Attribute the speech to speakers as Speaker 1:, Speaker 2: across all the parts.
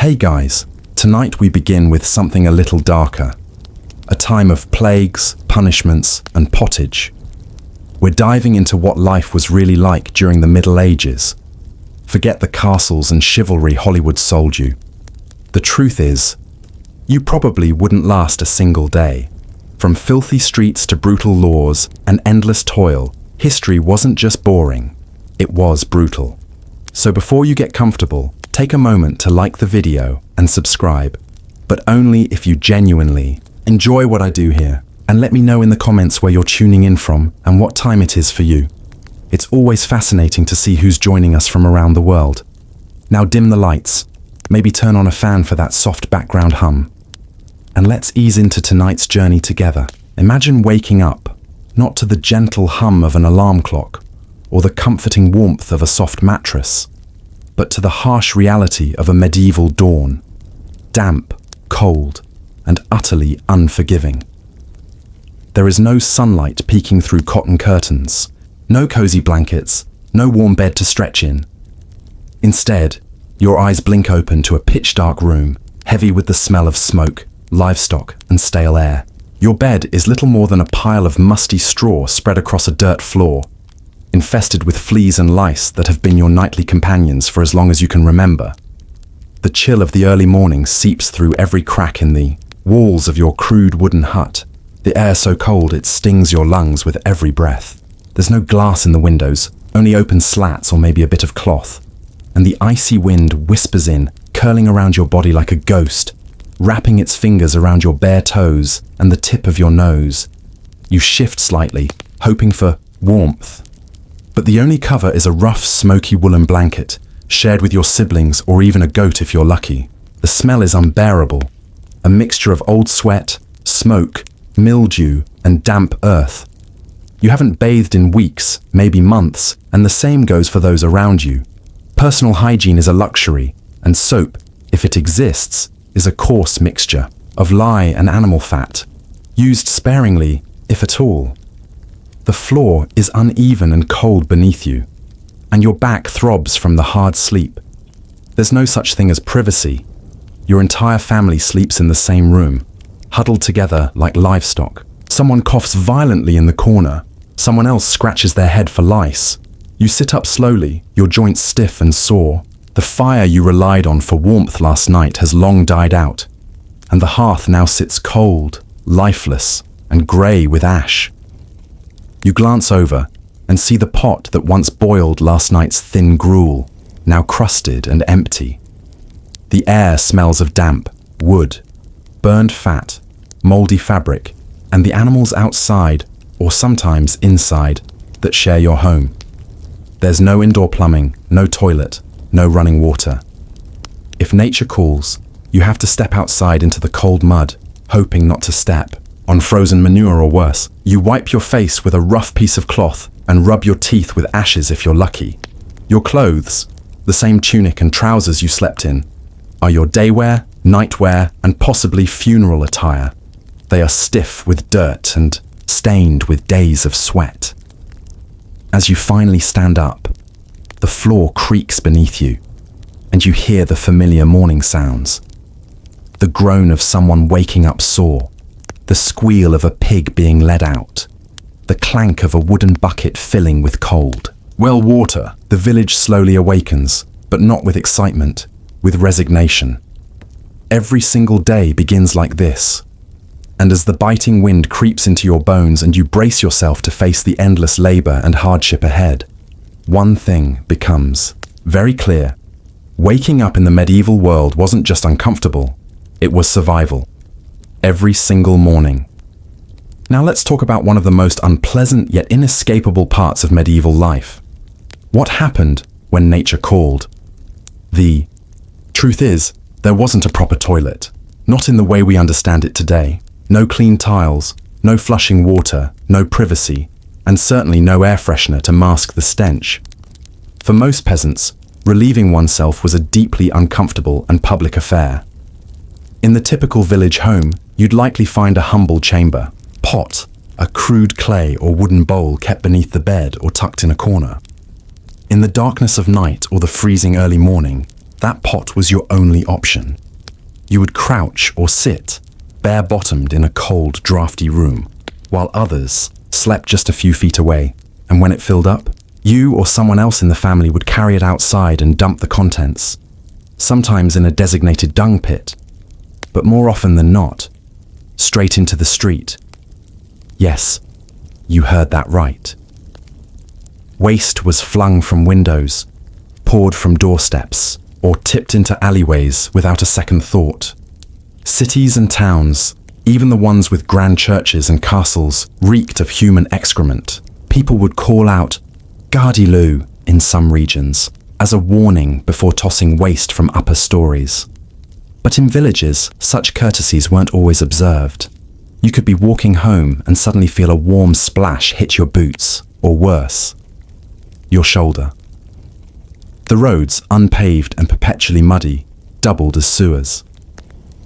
Speaker 1: Hey guys, tonight we begin with something a little darker. A time of plagues, punishments, and pottage. We're diving into what life was really like during the Middle Ages. Forget the castles and chivalry Hollywood sold you. The truth is, you probably wouldn't last a single day. From filthy streets to brutal laws and endless toil, history wasn't just boring, it was brutal. So before you get comfortable, take a moment to like the video and subscribe, but only if you genuinely enjoy what I do here. And let me know in the comments where you're tuning in from and what time it is for you. It's always fascinating to see who's joining us from around the world. Now dim the lights, maybe turn on a fan for that soft background hum. And let's ease into tonight's journey together. Imagine waking up, not to the gentle hum of an alarm clock or the comforting warmth of a soft mattress, but to the harsh reality of a medieval dawn. Damp, cold, and utterly unforgiving. There is no sunlight peeking through cotton curtains, no cozy blankets, no warm bed to stretch in. Instead, your eyes blink open to a pitch-dark room, heavy with the smell of smoke, livestock, and stale air. Your bed is little more than a pile of musty straw spread across a dirt floor, infested with fleas and lice that have been your nightly companions for as long as you can remember. The chill of the early morning seeps through every crack in the walls of your crude wooden hut, the air so cold it stings your lungs with every breath. There's no glass in the windows, only open slats or maybe a bit of cloth, and the icy wind whispers in, curling around your body like a ghost, wrapping its fingers around your bare toes and the tip of your nose. You shift slightly, hoping for warmth. But the only cover is a rough, smoky woolen blanket, shared with your siblings or even a goat if you're lucky. The smell is unbearable, a mixture of old sweat, smoke, mildew, and damp earth. You haven't bathed in weeks, maybe months, and the same goes for those around you. Personal hygiene is a luxury, and soap, if it exists, is a coarse mixture of lye and animal fat, used sparingly, if at all. The floor is uneven and cold beneath you, and your back throbs from the hard sleep. There's no such thing as privacy. Your entire family sleeps in the same room, huddled together like livestock. Someone coughs violently in the corner. Someone else scratches their head for lice. You sit up slowly, your joints stiff and sore. The fire you relied on for warmth last night has long died out, and the hearth now sits cold, lifeless, and grey with ash. You glance over and see the pot that once boiled last night's thin gruel, now crusted and empty. The air smells of damp, wood, burned fat, mouldy fabric, and the animals outside, or sometimes inside, that share your home. There's no indoor plumbing, no toilet, no running water. If nature calls, you have to step outside into the cold mud, hoping not to step on frozen manure or worse. You wipe your face with a rough piece of cloth and rub your teeth with ashes if you're lucky. Your clothes, the same tunic and trousers you slept in, are your daywear, nightwear, and possibly funeral attire. They are stiff with dirt and stained with days of sweat. As you finally stand up, the floor creaks beneath you, and you hear the familiar morning sounds. The groan of someone waking up sore, the squeal of a pig being let out, the clank of a wooden bucket filling with cold. Well, water. The village slowly awakens, but not with excitement, with resignation. Every single day begins like this, and as the biting wind creeps into your bones and you brace yourself to face the endless labor and hardship ahead, one thing becomes very clear. Waking up in the medieval world wasn't just uncomfortable, it was survival. Every single morning. Now let's talk about one of the most unpleasant yet inescapable parts of medieval life. What happened when nature called? The truth is, there wasn't a proper toilet, not in the way we understand it today. No clean tiles, no flushing water, no privacy, and certainly no air freshener to mask the stench. For most peasants, relieving oneself was a deeply uncomfortable and public affair. In the typical village home, you'd likely find a humble chamber, pot, a crude clay or wooden bowl kept beneath the bed or tucked in a corner. In the darkness of night or the freezing early morning, That pot was your only option. You would crouch or sit, bare-bottomed in a cold, drafty room, while others slept just a few feet away, and when it filled up, you or someone else in the family would carry it outside and dump the contents, sometimes in a designated dung pit, but more often than not, straight into the street. Yes, you heard that right. Waste was flung from windows, poured from doorsteps, or tipped into alleyways without a second thought. Cities and towns, even the ones with grand churches and castles, reeked of human excrement. People would call out, "Gardy-loo," in some regions, as a warning before tossing waste from upper stories. But in villages, such courtesies weren't always observed. You could be walking home and suddenly feel a warm splash hit your boots, or worse, your shoulder. The roads, unpaved and perpetually muddy, doubled as sewers.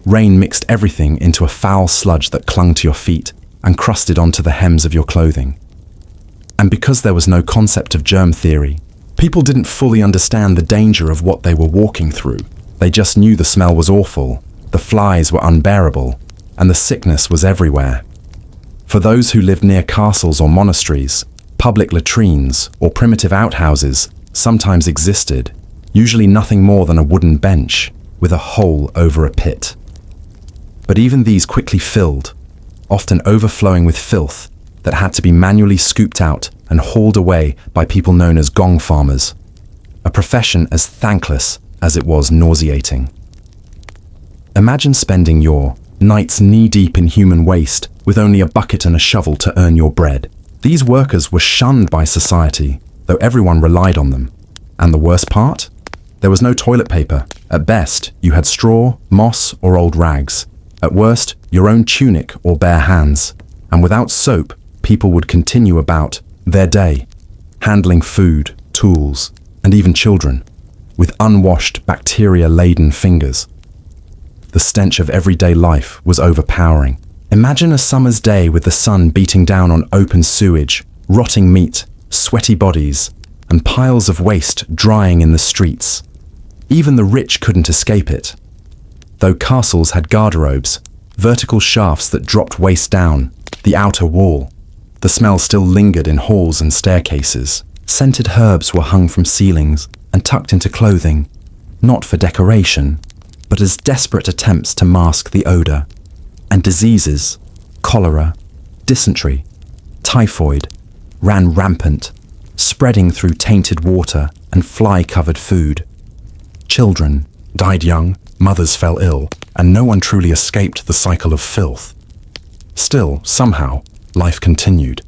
Speaker 1: Rain mixed everything into a foul sludge that clung to your feet and crusted onto the hems of your clothing. And because there was no concept of germ theory, people didn't fully understand the danger of what they were walking through. They just knew the smell was awful, the flies were unbearable, and the sickness was everywhere. For those who lived near castles or monasteries, public latrines or primitive outhouses sometimes existed, usually nothing more than a wooden bench with a hole over a pit. But even these quickly filled, often overflowing with filth that had to be manually scooped out and hauled away by people known as gong farmers, a profession as thankless as it was nauseating. Imagine spending your nights knee-deep in human waste with only a bucket and a shovel to earn your bread. These workers were shunned by society, though everyone relied on them. And the worst part? There was no toilet paper. At best, you had straw, moss, or old rags. At worst, your own tunic or bare hands. And without soap, people would continue about their day, handling food, tools, and even children, with unwashed, bacteria-laden fingers. The stench of everyday life was overpowering. Imagine a summer's day with the sun beating down on open sewage, rotting meat, sweaty bodies, and piles of waste drying in the streets. Even the rich couldn't escape it. Though castles had garderobes, vertical shafts that dropped waste down, the outer wall, the smell still lingered in halls and staircases. Scented herbs were hung from ceilings and tucked into clothing, not for decoration, but as desperate attempts to mask the odor. And diseases, cholera, dysentery, typhoid, ran rampant, spreading through tainted water and fly-covered food. Children died young, mothers fell ill, and no one truly escaped the cycle of filth. Still, somehow, life continued.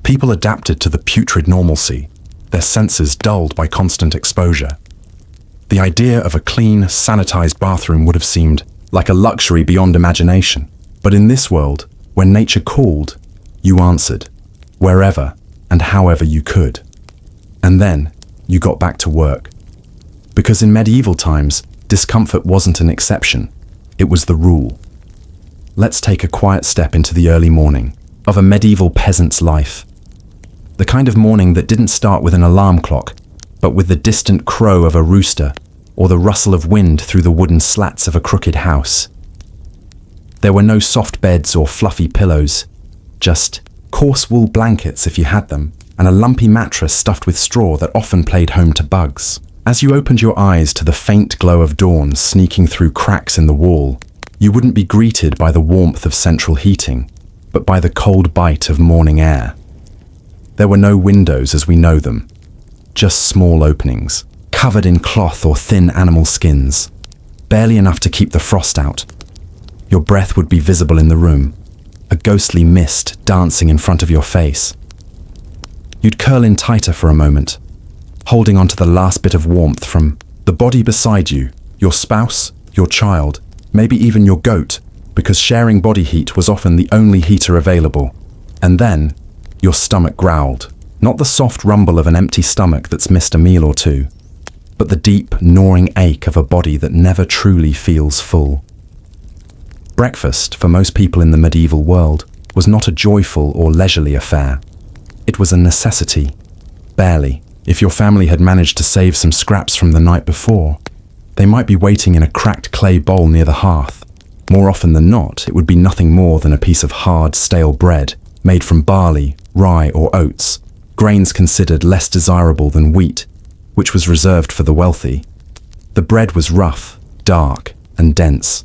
Speaker 1: People adapted to the putrid normalcy, their senses dulled by constant exposure. The idea of a clean, sanitized bathroom would have seemed like a luxury beyond imagination. But in this world, when nature called, you answered, wherever and however you could. And then you got back to work. Because in medieval times, discomfort wasn't an exception, it was the rule. Let's take a quiet step into the early morning of a medieval peasant's life. The kind of morning that didn't start with an alarm clock, but with the distant crow of a rooster or the rustle of wind through the wooden slats of a crooked house. There were no soft beds or fluffy pillows, just coarse wool blankets if you had them, and a lumpy mattress stuffed with straw that often played home to bugs. As you opened your eyes to the faint glow of dawn sneaking through cracks in the wall, you wouldn't be greeted by the warmth of central heating, but by the cold bite of morning air. There were no windows as we know them, just small openings, covered in cloth or thin animal skins, barely enough to keep the frost out. Your breath would be visible in the room, a ghostly mist dancing in front of your face. You'd curl in tighter for a moment, holding on to the last bit of warmth from the body beside you, your spouse, your child, maybe even your goat, because sharing body heat was often the only heater available. And then, your stomach growled. Not the soft rumble of an empty stomach that's missed a meal or two, but the deep, gnawing ache of a body that never truly feels full. Breakfast, for most people in the medieval world, was not a joyful or leisurely affair. It was a necessity, barely, if your family had managed to save some scraps from the night before. They might be waiting in a cracked clay bowl near the hearth. More often than not, it would be nothing more than a piece of hard, stale bread made from barley, rye, or oats, grains considered less desirable than wheat, which was reserved for the wealthy. The bread was rough, dark, and dense.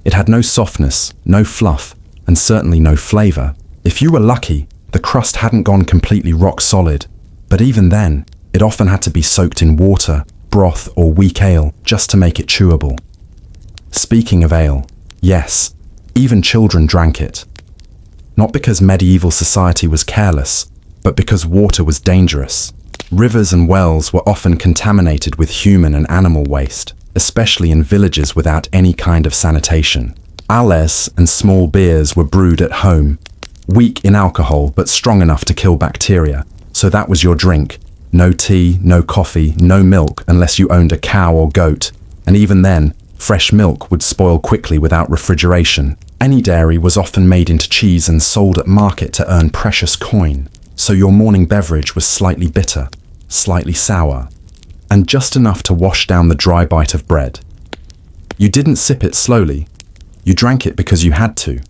Speaker 1: It had no softness, no fluff, and certainly no flavor. If you were lucky, the crust hadn't gone completely rock solid, but even then, it often had to be soaked in water, broth, or weak ale just to make it chewable. Speaking of ale, yes, even children drank it. Not because medieval society was careless, but because water was dangerous. Rivers and wells were often contaminated with human and animal waste, especially in villages without any kind of sanitation. Ales and small beers were brewed at home, weak in alcohol but strong enough to kill bacteria, so that was your drink. No tea, no coffee, no milk unless you owned a cow or goat, and even then, fresh milk would spoil quickly without refrigeration. Any dairy was often made into cheese and sold at market to earn precious coin, so your morning beverage was slightly bitter, slightly sour, and just enough to wash down the dry bite of bread. You didn't sip it slowly, you drank it because you had to.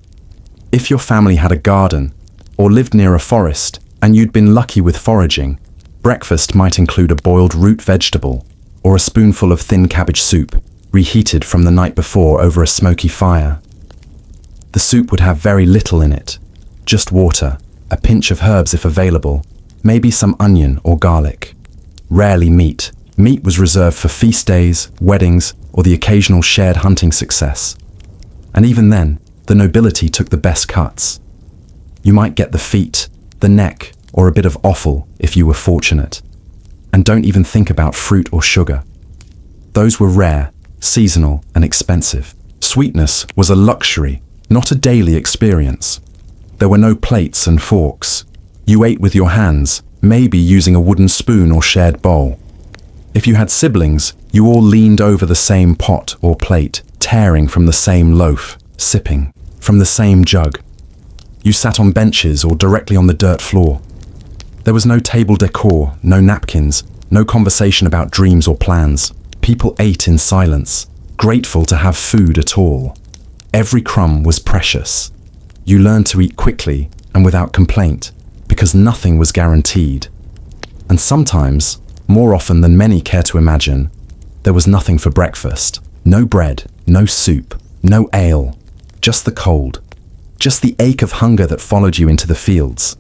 Speaker 1: If your family had a garden, or lived near a forest, and you'd been lucky with foraging, breakfast might include a boiled root vegetable, or a spoonful of thin cabbage soup, reheated from the night before over a smoky fire. The soup would have very little in it, just water, a pinch of herbs if available, maybe some onion or garlic. Rarely meat. Meat was reserved for feast days, weddings, or the occasional shared hunting success. And even then, the nobility took the best cuts. You might get the feet, the neck, or a bit of offal if you were fortunate. And don't even think about fruit or sugar. Those were rare, seasonal, and expensive. Sweetness was a luxury, not a daily experience. There were no plates and forks. You ate with your hands, maybe using a wooden spoon or shared bowl. If you had siblings, you all leaned over the same pot or plate, tearing from the same loaf, sipping from the same jug. You sat on benches or directly on the dirt floor. There was no table decor, no napkins, no conversation about dreams or plans. People ate in silence, grateful to have food at all. Every crumb was precious. You learned to eat quickly and without complaint, because nothing was guaranteed. And sometimes, more often than many care to imagine, there was nothing for breakfast. No bread, no soup, no ale, just the cold, just the ache of hunger that followed you into the fields.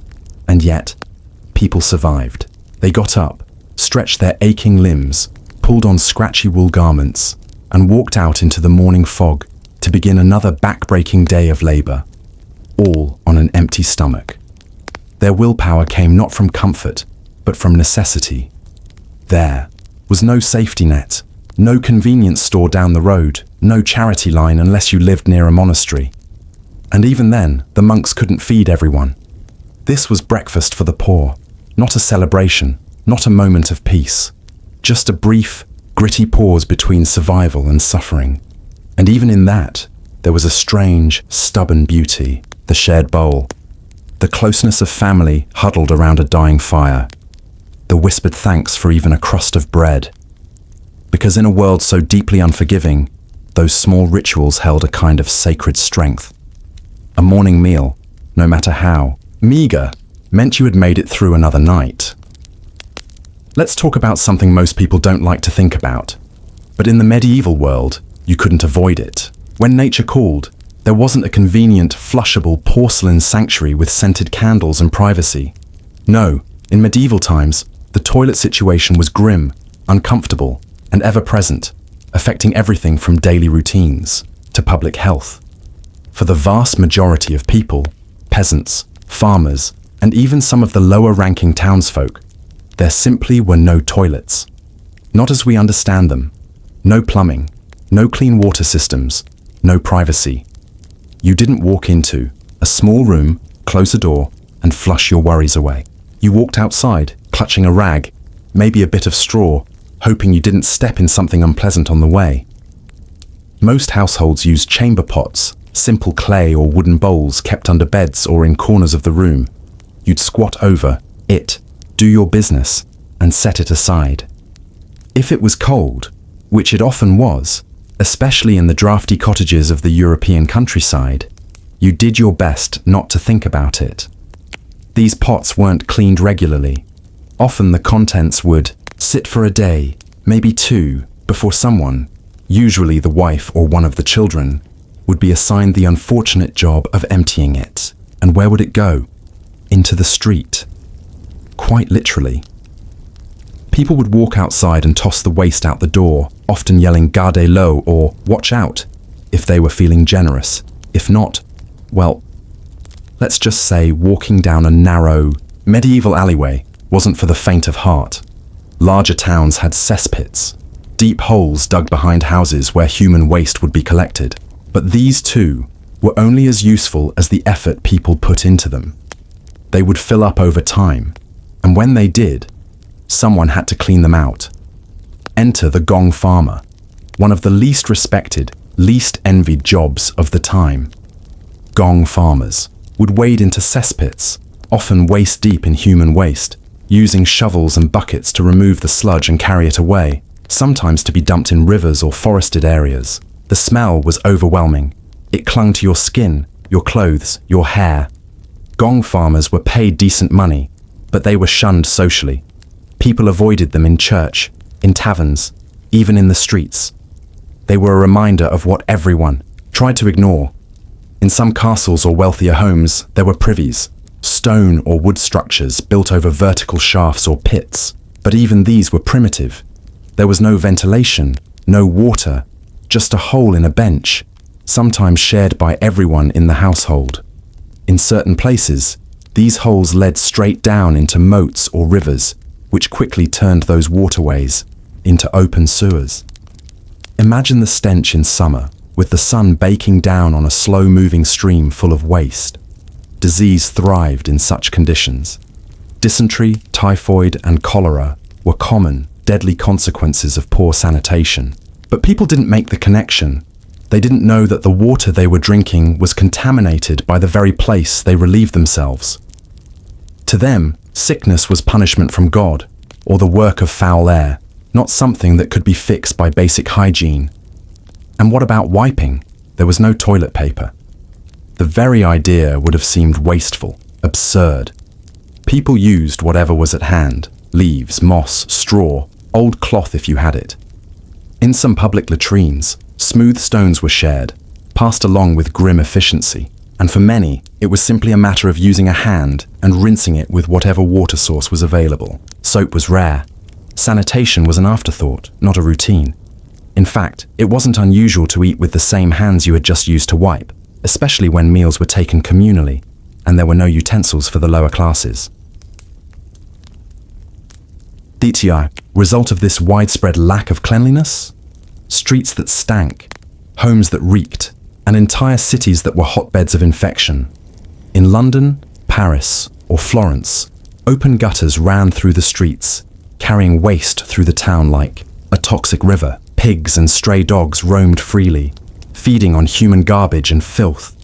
Speaker 1: And yet, people survived. They got up, stretched their aching limbs, pulled on scratchy wool garments, and walked out into the morning fog to begin another back-breaking day of labor, all on an empty stomach. Their willpower came not from comfort, but from necessity. There was no safety net, no convenience store down the road, no charity line unless you lived near a monastery. And even then, the monks couldn't feed everyone. This was breakfast for the poor, not a celebration, not a moment of peace, just a brief, gritty pause between survival and suffering. And even in that, there was a strange, stubborn beauty, the shared bowl, the closeness of family huddled around a dying fire, the whispered thanks for even a crust of bread. Because in a world so deeply unforgiving, those small rituals held a kind of sacred strength. A morning meal, no matter how meager, meant you had made it through another night. Let's talk about something most people don't like to think about. But in the medieval world, you couldn't avoid it. When nature called, there wasn't a convenient, flushable porcelain sanctuary with scented candles and privacy. No, in medieval times, the toilet situation was grim, uncomfortable, and ever-present, affecting everything from daily routines to public health. For the vast majority of people, peasants, farmers, and even some of the lower-ranking townsfolk, there simply were no toilets. Not as we understand them. No plumbing, no clean water systems, no privacy. You didn't walk into a small room, close a door, and flush your worries away. You walked outside, clutching a rag, maybe a bit of straw, hoping you didn't step in something unpleasant on the way. Most households used chamber pots, simple clay or wooden bowls kept under beds or in corners of the room. You'd squat over it, do your business, and set it aside. If it was cold, which it often was, especially in the drafty cottages of the European countryside, you did your best not to think about it. These pots weren't cleaned regularly. Often the contents would sit for a day, maybe two, before someone, usually the wife or one of the children, would be assigned the unfortunate job of emptying it. And where would it go? Into the street. Quite literally. People would walk outside and toss the waste out the door, often yelling "Garde l'eau" or "Watch out," if they were feeling generous. If not, well, let's just say walking down a narrow, medieval alleyway wasn't for the faint of heart. Larger towns had cesspits, deep holes dug behind houses where human waste would be collected. But these too were only as useful as the effort people put into them. They would fill up over time, and when they did, someone had to clean them out. Enter the gong farmer, one of the least respected, least envied jobs of the time. Gong farmers would wade into cesspits, often waist deep in human waste, using shovels and buckets to remove the sludge and carry it away, sometimes to be dumped in rivers or forested areas. The smell was overwhelming. It clung to your skin, your clothes, your hair. Gong farmers were paid decent money, but they were shunned socially. People avoided them in church, in taverns, even in the streets. They were a reminder of what everyone tried to ignore. In some castles or wealthier homes, there were privies, stone or wood structures built over vertical shafts or pits. But even these were primitive. There was no ventilation, no water, just a hole in a bench, sometimes shared by everyone in the household. In certain places, these holes led straight down into moats or rivers, which quickly turned those waterways into open sewers. Imagine the stench in summer, with the sun baking down on a slow-moving stream full of waste. Disease thrived in such conditions. Dysentery, typhoid, and cholera were common, deadly consequences of poor sanitation. But people didn't make the connection. They didn't know that the water they were drinking was contaminated by the very place they relieved themselves. To them, sickness was punishment from God, or the work of foul air, not something that could be fixed by basic hygiene. And what about wiping? There was no toilet paper. The very idea would have seemed wasteful, absurd. People used whatever was at hand: leaves, moss, straw, old cloth if you had it. In some public latrines, smooth stones were shared, passed along with grim efficiency, and for many, it was simply a matter of using a hand and rinsing it with whatever water source was available. Soap was rare. Sanitation was an afterthought, not a routine. In fact, it wasn't unusual to eat with the same hands you had just used to wipe, especially when meals were taken communally, and there were no utensils for the lower classes. DTI, result of this widespread lack of cleanliness? Streets that stank, homes that reeked, and entire cities that were hotbeds of infection. In London, Paris, or Florence, open gutters ran through the streets, carrying waste through the town like a toxic river. Pigs and stray dogs roamed freely, feeding on human garbage and filth.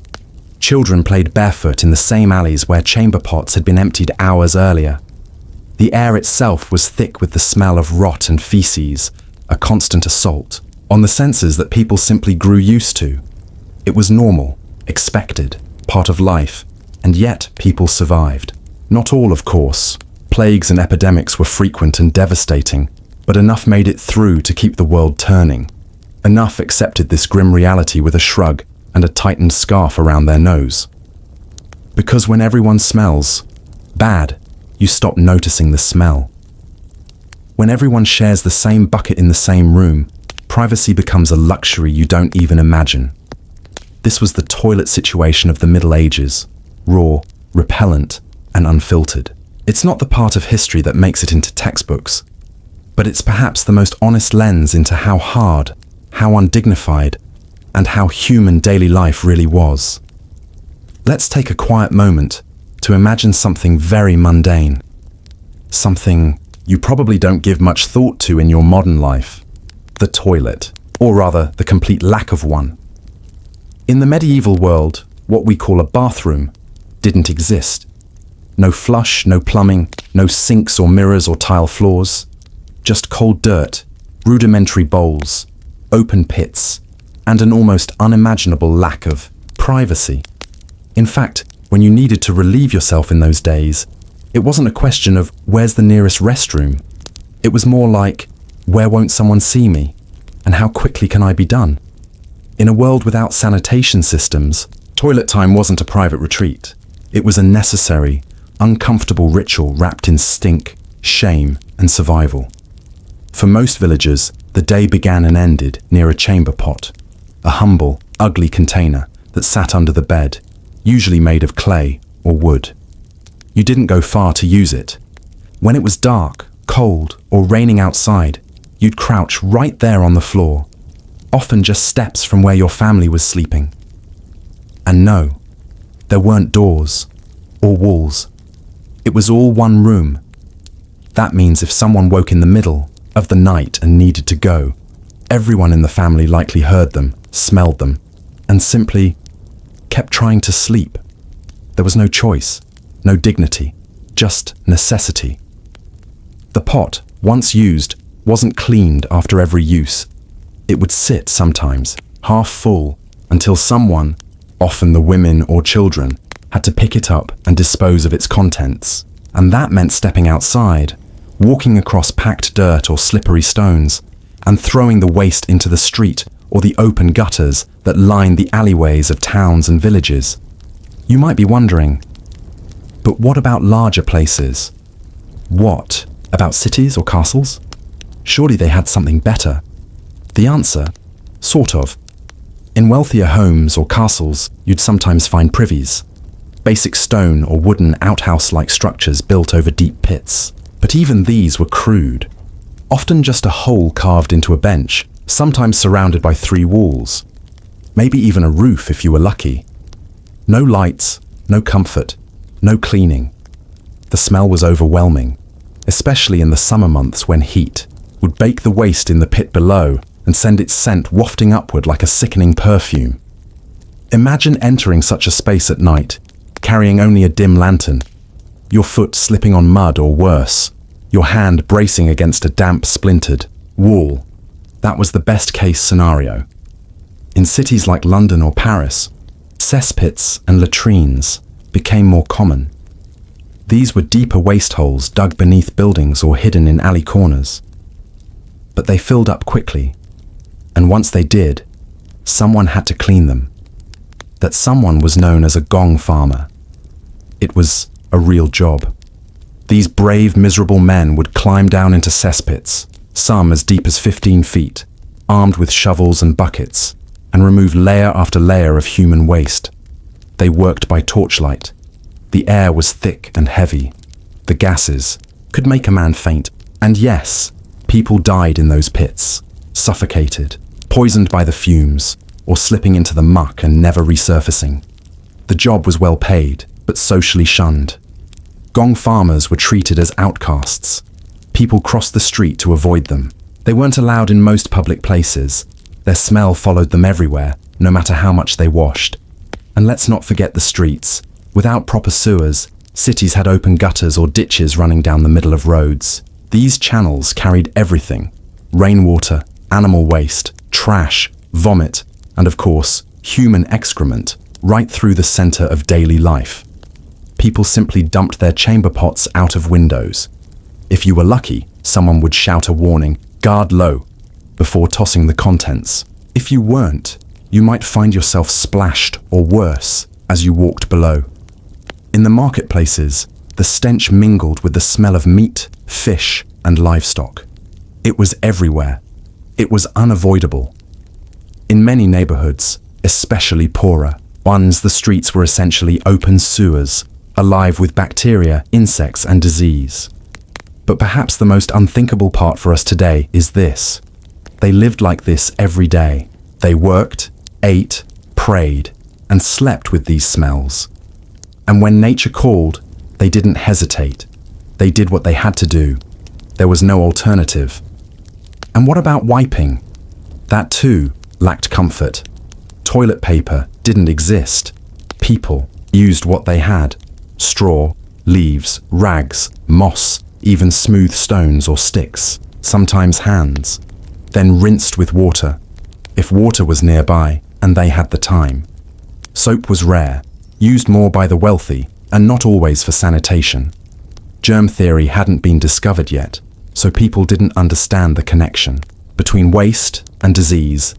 Speaker 1: Children played barefoot in the same alleys where chamber pots had been emptied hours earlier. The air itself was thick with the smell of rot and feces, a constant assault on the senses that people simply grew used to. It was normal, expected, part of life, and yet people survived. Not all, of course. Plagues and epidemics were frequent and devastating, but enough made it through to keep the world turning. Enough accepted this grim reality with a shrug and a tightened scarf around their nose. Because when everyone smells bad, you stop noticing the smell. When everyone shares the same bucket in the same room, privacy becomes a luxury you don't even imagine. This was the toilet situation of the Middle Ages, raw, repellent, and unfiltered. It's not the part of history that makes it into textbooks, but it's perhaps the most honest lens into how hard, how undignified, and how human daily life really was. Let's take a quiet moment to imagine something very mundane, something you probably don't give much thought to in your modern life: the toilet, or rather, the complete lack of one. In the medieval world, what we call a bathroom didn't exist. No flush, no plumbing, no sinks or mirrors or tile floors, just cold dirt, rudimentary bowls, open pits, and an almost unimaginable lack of privacy. In fact, when you needed to relieve yourself in those days, it wasn't a question of where's the nearest restroom. It was more like, where won't someone see me? And how quickly can I be done? In a world without sanitation systems, toilet time wasn't a private retreat. It was a necessary, uncomfortable ritual wrapped in stink, shame, and survival. For most villagers, the day began and ended near a chamber pot, a humble, ugly container that sat under the bed, usually made of clay or wood. You didn't go far to use it. When it was dark, cold, or raining outside, you'd crouch right there on the floor, often just steps from where your family was sleeping. And no, there weren't doors or walls. It was all one room. That means if someone woke in the middle of the night and needed to go, everyone in the family likely heard them, smelled them, and simply kept trying to sleep. There was no choice, no dignity, just necessity. The pot, once used, wasn't cleaned after every use. It would sit sometimes, half full, until someone, often the women or children, had to pick it up and dispose of its contents. And that meant stepping outside, walking across packed dirt or slippery stones, and throwing the waste into the street or the open gutters that lined the alleyways of towns and villages. You might be wondering, but what about larger places? What about cities or castles? Surely they had something better. The answer, sort of. In wealthier homes or castles, you'd sometimes find privies, basic stone or wooden outhouse-like structures built over deep pits. But even these were crude, often just a hole carved into a bench, sometimes surrounded by 3 walls, maybe even a roof if you were lucky. No lights, no comfort, no cleaning. The smell was overwhelming, especially in the summer months when heat would bake the waste in the pit below and send its scent wafting upward like a sickening perfume. Imagine entering such a space at night, carrying only a dim lantern, your foot slipping on mud or worse, your hand bracing against a damp, splintered wall. That was the best-case scenario. In cities like London or Paris, cesspits and latrines became more common. These were deeper waste holes dug beneath buildings or hidden in alley corners. But they filled up quickly, and once they did, someone had to clean them. That someone was known as a gong farmer. It was a real job. These brave, miserable men would climb down into cesspits, some as deep as 15 feet, armed with shovels and buckets, and remove layer after layer of human waste. They worked by torchlight. The air was thick and heavy. The gases could make a man faint. And yes, people died in those pits, suffocated, poisoned by the fumes, or slipping into the muck and never resurfacing. The job was well paid, but socially shunned. Gong farmers were treated as outcasts. People crossed the street to avoid them. They weren't allowed in most public places. Their smell followed them everywhere, no matter how much they washed. And let's not forget the streets. Without proper sewers, cities had open gutters or ditches running down the middle of roads. These channels carried everything: rainwater, animal waste, trash, vomit, and of course, human excrement, right through the center of daily life. People simply dumped their chamber pots out of windows. If you were lucky, someone would shout a warning, "Guard low," before tossing the contents. If you weren't, you might find yourself splashed or worse as you walked below. In the marketplaces, the stench mingled with the smell of meat, fish, and livestock. It was everywhere. It was unavoidable. In many neighborhoods, especially poorer ones, the streets were essentially open sewers, alive with bacteria, insects, and disease. But perhaps the most unthinkable part for us today is this. They lived like this every day. They worked, ate, prayed, and slept with these smells. And when nature called, they didn't hesitate. They did what they had to do. There was no alternative. And what about wiping? That too lacked comfort. Toilet paper didn't exist. People used what they had: straw, leaves, rags, moss, even smooth stones or sticks, sometimes hands. then rinsed with water, if water was nearby and they had the time. Soap was rare, used more by the wealthy, and not always for sanitation. Germ theory hadn't been discovered yet, so people didn't understand the connection between waste and disease.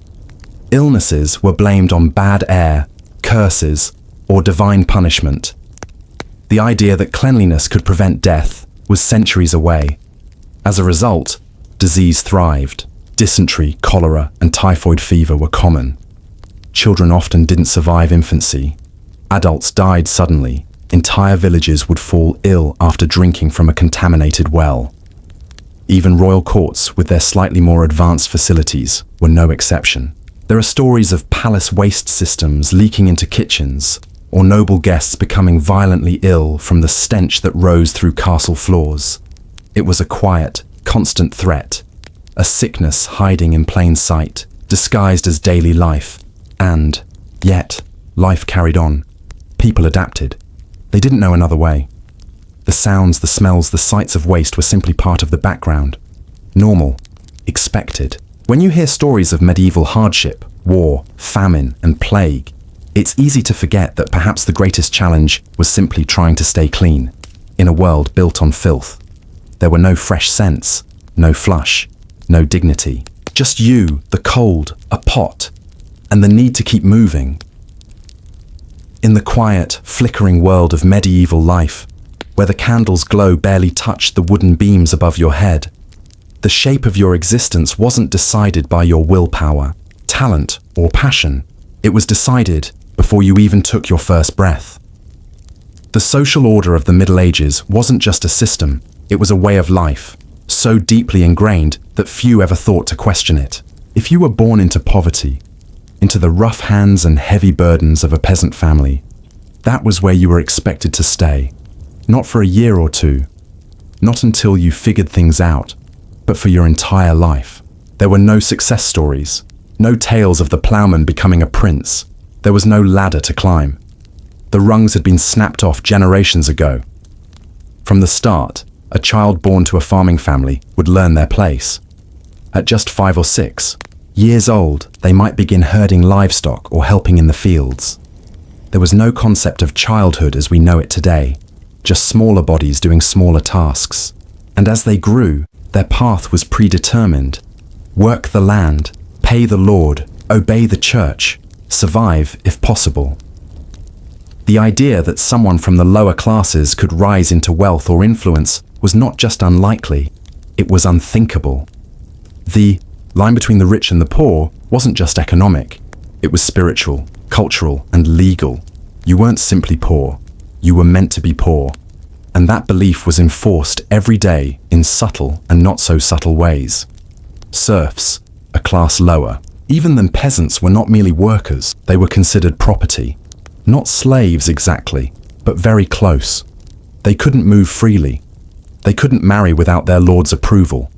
Speaker 1: Illnesses were blamed on bad air, curses, or divine punishment. The idea that cleanliness could prevent death was centuries away. As a result, disease thrived. Dysentery, cholera, and typhoid fever were common. Children often didn't survive infancy. Adults died suddenly. Entire villages would fall ill after drinking from a contaminated well. Even royal courts, with their slightly more advanced facilities, were no exception. There are stories of palace waste systems leaking into kitchens, or noble guests becoming violently ill from the stench that rose through castle floors. It was a quiet, constant threat, a sickness hiding in plain sight, disguised as daily life. And, yet, life carried on. People adapted. They didn't know another way. The sounds, the smells, the sights of waste were simply part of the background. Normal. Expected. When you hear stories of medieval hardship, war, famine, and plague, it's easy to forget that perhaps the greatest challenge was simply trying to stay clean, in a world built on filth. There were no fresh scents, no flush, no dignity. Just you, the cold, a pot, and the need to keep moving. In the quiet, flickering world of medieval life, where the candle's glow barely touched the wooden beams above your head, the shape of your existence wasn't decided by your willpower, talent, or passion. It was decided before you even took your first breath. The social order of the Middle Ages wasn't just a system, it was a way of life, so deeply ingrained that few ever thought to question it. If you were born into poverty, into the rough hands and heavy burdens of a peasant family, that was where you were expected to stay. Not for a year or two, not until you figured things out, but for your entire life. There were no success stories, no tales of the ploughman becoming a prince. There was no ladder to climb. The rungs had been snapped off generations ago. From the start, a child born to a farming family would learn their place. At just 5 or 6 years old, they might begin herding livestock or helping in the fields. There was no concept of childhood as we know it today, just smaller bodies doing smaller tasks. And as they grew, their path was predetermined. Work the land, pay the Lord, obey the church, survive if possible. The idea that someone from the lower classes could rise into wealth or influence was not just unlikely, it was unthinkable. The line between the rich and the poor wasn't just economic, it was spiritual, cultural, and legal. You weren't simply poor, you were meant to be poor. And that belief was enforced every day in subtle and not so subtle ways. Serfs, a class lower, even than peasants, were not merely workers, they were considered property. Not slaves exactly, but very close. They couldn't move freely. They couldn't marry without their lord's approval.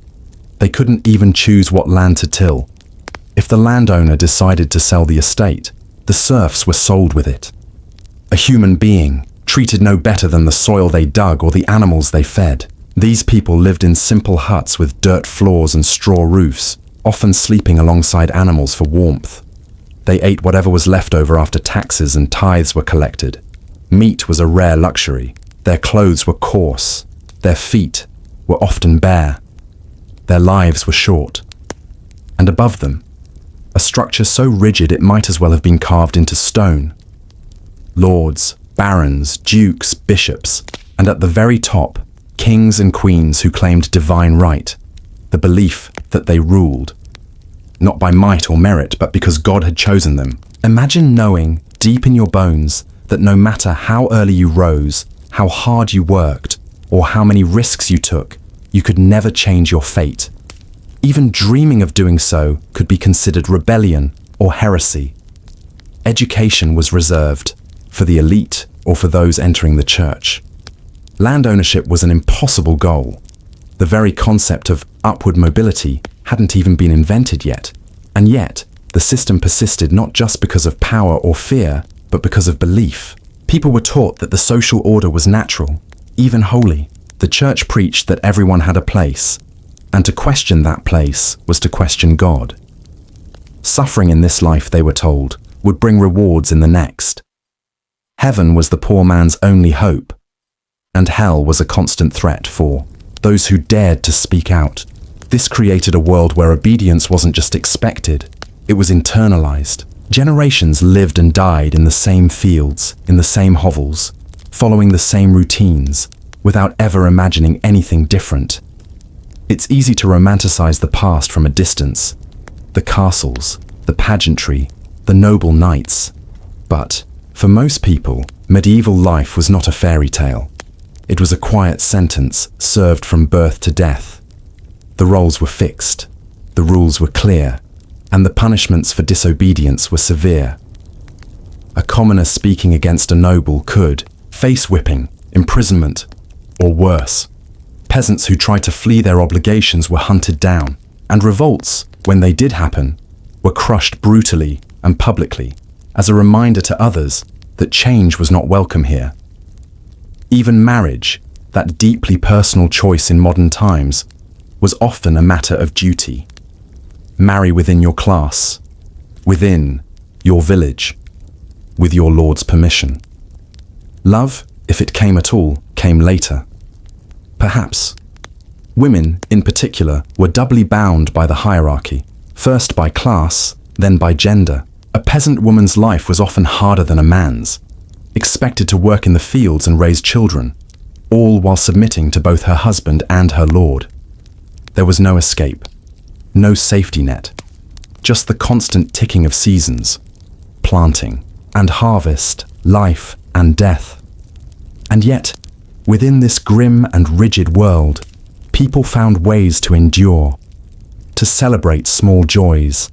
Speaker 1: They couldn't even choose what land to till. If the landowner decided to sell the estate, the serfs were sold with it. A human being, treated no better than the soil they dug or the animals they fed. These people lived in simple huts with dirt floors and straw roofs, often sleeping alongside animals for warmth. They ate whatever was left over after taxes and tithes were collected. Meat was a rare luxury. Their clothes were coarse. Their feet were often bare. Their lives were short. And above them, a structure so rigid it might as well have been carved into stone. Lords, barons, dukes, bishops, and at the very top, kings and queens who claimed divine right, the belief that they ruled. Not by might or merit, but because God had chosen them. Imagine knowing, deep in your bones, that no matter how early you rose, how hard you worked, or how many risks you took, you could never change your fate. Even dreaming of doing so could be considered rebellion or heresy. Education was reserved for the elite or for those entering the church. Land ownership was an impossible goal. The very concept of upward mobility hadn't even been invented yet. And yet, the system persisted not just because of power or fear, but because of belief. People were taught that the social order was natural, even holy. The church preached that everyone had a place, and to question that place was to question God. Suffering in this life, they were told, would bring rewards in the next. Heaven was the poor man's only hope, and hell was a constant threat for those who dared to speak out. This created a world where obedience wasn't just expected, it was internalized. Generations lived and died in the same fields, in the same hovels, following the same routines, without ever imagining anything different. It's easy to romanticize the past from a distance, the castles, the pageantry, the noble knights. But, for most people, medieval life was not a fairy tale. It was a quiet sentence served from birth to death. The roles were fixed, the rules were clear, and the punishments for disobedience were severe. A commoner speaking against a noble could face whipping, imprisonment, or worse. Peasants who tried to flee their obligations were hunted down, and revolts, when they did happen, were crushed brutally and publicly, as a reminder to others that change was not welcome here. Even marriage, that deeply personal choice in modern times, was often a matter of duty. Marry within your class, within your village, with your lord's permission. Love, if it came at all, came later. Perhaps. Women, in particular, were doubly bound by the hierarchy, first by class, then by gender. A peasant woman's life was often harder than a man's, expected to work in the fields and raise children, all while submitting to both her husband and her lord. There was no escape, no safety net, just the constant ticking of seasons, planting and harvest, life and death. And yet, within this grim and rigid world, people found ways to endure, to celebrate small joys,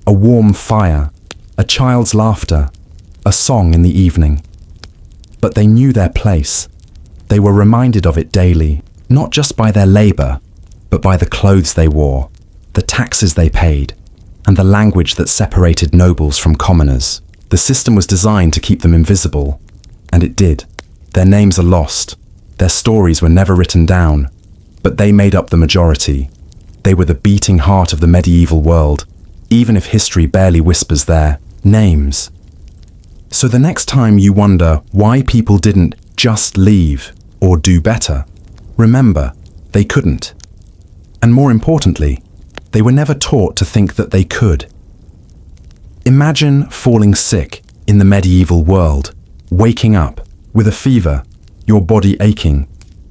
Speaker 1: a warm fire, a child's laughter, a song in the evening. But they knew their place. They were reminded of it daily, not just by their labor, but by the clothes they wore, the taxes they paid, and the language that separated nobles from commoners. The system was designed to keep them invisible, and it did. Their names are lost. Their stories were never written down, but they made up the majority. They were the beating heart of the medieval world, even if history barely whispers their names. So the next time you wonder why people didn't just leave or do better, remember, they couldn't. And more importantly, they were never taught to think that they could. Imagine falling sick in the medieval world, waking up with a fever, your body aching,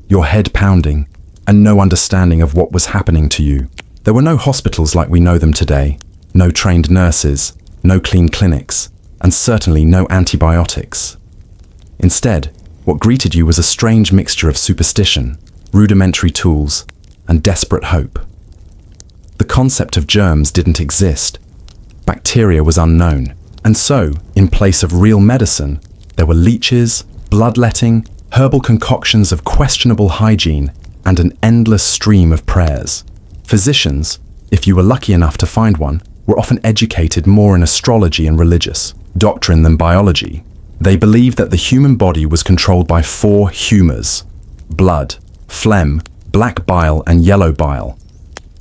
Speaker 1: your head pounding, and no understanding of what was happening to you. There were no hospitals like we know them today, no trained nurses, no clean clinics, and certainly no antibiotics. Instead, what greeted you was a strange mixture of superstition, rudimentary tools, and desperate hope. The concept of germs didn't exist. Bacteria was unknown, and so, in place of real medicine, there were leeches, bloodletting, herbal concoctions of questionable hygiene, and an endless stream of prayers. Physicians, if you were lucky enough to find one, were often educated more in astrology and religious doctrine than biology. They believed that the human body was controlled by 4 humors: blood, phlegm, black bile, and yellow bile.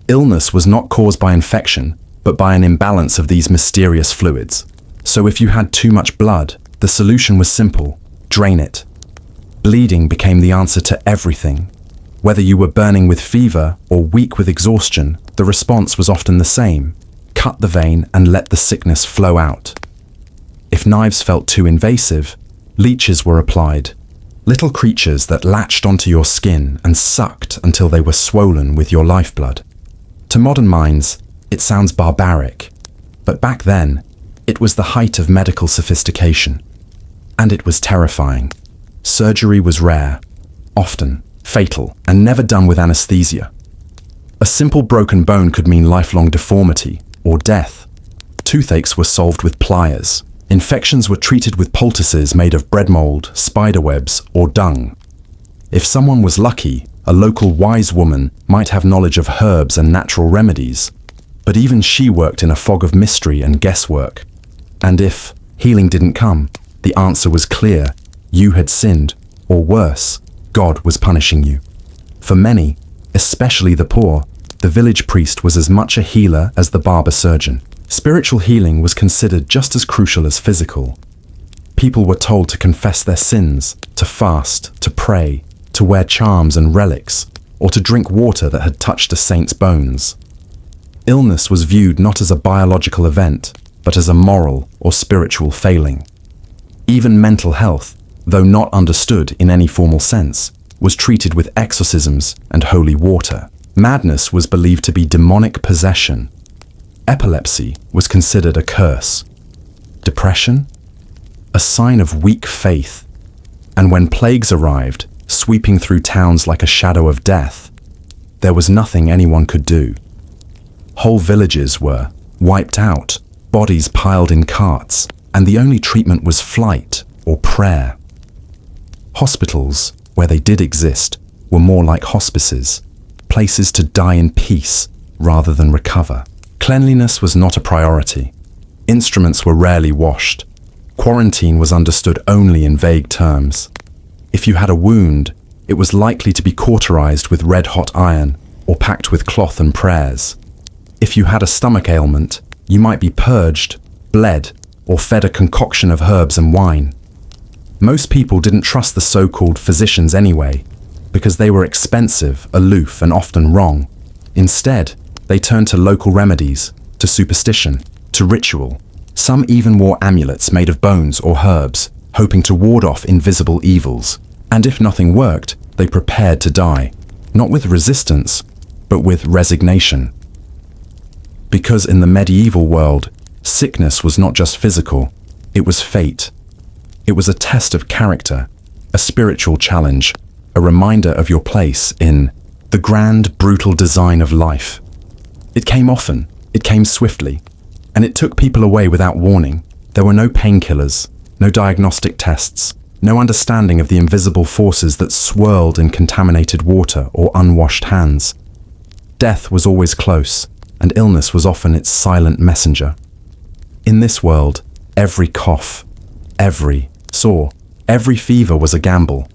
Speaker 1: Illness was not caused by infection, but by an imbalance of these mysterious fluids. So if you had too much blood, the solution was simple: drain it. Bleeding became the answer to everything. Whether you were burning with fever or weak with exhaustion, the response was often the same: cut the vein and let the sickness flow out. If knives felt too invasive, leeches were applied, little creatures that latched onto your skin and sucked until they were swollen with your lifeblood. To modern minds, it sounds barbaric, but back then, it was the height of medical sophistication. And it was terrifying. Surgery was rare, often fatal, and never done with anesthesia. A simple broken bone could mean lifelong deformity or death. Toothaches were solved with pliers. Infections were treated with poultices made of bread mold, spider webs, or dung. If someone was lucky, a local wise woman might have knowledge of herbs and natural remedies, but even she worked in a fog of mystery and guesswork. And if healing didn't come, the answer was clear: you had sinned, or worse, God was punishing you. For many, especially the poor, The village priest was as much a healer as the barber surgeon. Spiritual healing was considered just as crucial as physical. People were told to confess their sins, to fast, to pray, to wear charms and relics, or to drink water that had touched a saint's bones. Illness was viewed not as a biological event, but as a moral or spiritual failing. Even mental health, though not understood in any formal sense, was treated with exorcisms and holy water. Madness was believed to be demonic possession. Epilepsy was considered a curse. Depression? A sign of weak faith. And when plagues arrived, sweeping through towns like a shadow of death, there was nothing anyone could do. Whole villages were wiped out, bodies piled in carts, and the only treatment was flight or prayer. Hospitals, where they did exist, were more like hospices, places to die in peace rather than recover. Cleanliness was not a priority. Instruments were rarely washed. Quarantine was understood only in vague terms. If you had a wound, it was likely to be cauterized with red-hot iron or packed with cloth and prayers. If you had a stomach ailment, you might be purged, bled, or fed a concoction of herbs and wine. Most people didn't trust the so-called physicians anyway, because they were expensive, aloof, and often wrong. Instead, they turned to local remedies, to superstition, to ritual. Some even wore amulets made of bones or herbs, hoping to ward off invisible evils. And if nothing worked, they prepared to die, not with resistance, but with resignation. Because in the medieval world, sickness was not just physical, it was fate. It was a test of character, a spiritual challenge, a reminder of your place in the grand, brutal design of life. It came often, it came swiftly, and it took people away without warning. There were no painkillers, no diagnostic tests, no understanding of the invisible forces that swirled in contaminated water or unwashed hands. Death was always close, and illness was often its silent messenger. In this world, every cough, every sore, every fever was a gamble,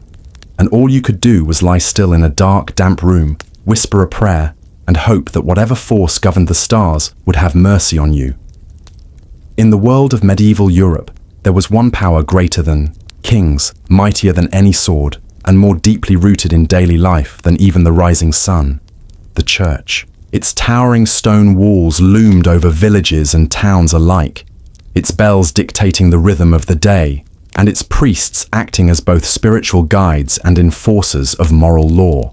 Speaker 1: and all you could do was lie still in a dark, damp room, whisper a prayer, and hope that whatever force governed the stars would have mercy on you. In the world of medieval Europe, there was one power greater than kings, mightier than any sword, and more deeply rooted in daily life than even the rising sun: the church. Its towering stone walls loomed over villages and towns alike, its bells dictating the rhythm of the day, and its priests acting as both spiritual guides and enforcers of moral law.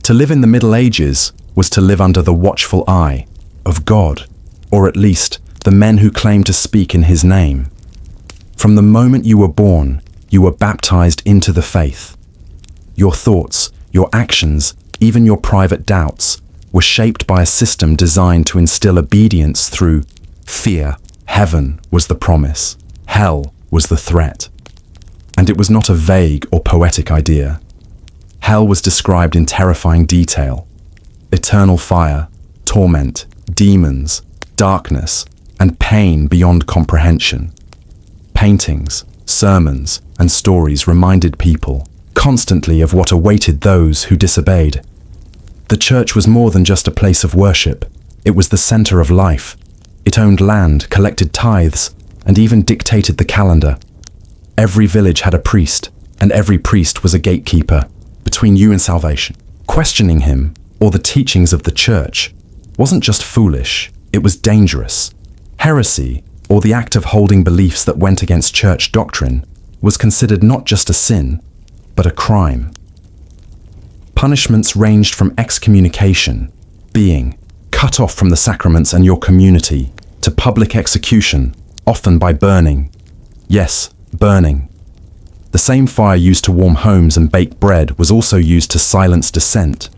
Speaker 1: To live in the Middle Ages was to live under the watchful eye of God, or at least the men who claimed to speak in his name. From the moment you were born, you were baptized into the faith. Your thoughts, your actions, even your private doubts, were shaped by a system designed to instill obedience through fear. Heaven was the promise, hell was the threat. And it was not a vague or poetic idea. Hell was described in terrifying detail: eternal fire, torment, demons, darkness, and pain beyond comprehension. Paintings, sermons, and stories reminded people constantly of what awaited those who disobeyed. The church was more than just a place of worship. It was the center of life. It owned land, collected tithes, and even dictated the calendar. Every village had a priest, and every priest was a gatekeeper between you and salvation. Questioning him, or the teachings of the church, wasn't just foolish, it was dangerous. Heresy, or the act of holding beliefs that went against church doctrine, was considered not just a sin, but a crime. Punishments ranged from excommunication, being cut off from the sacraments and your community, to public execution, often by burning. Yes, burning. The same fire used to warm homes and bake bread was also used to silence dissent.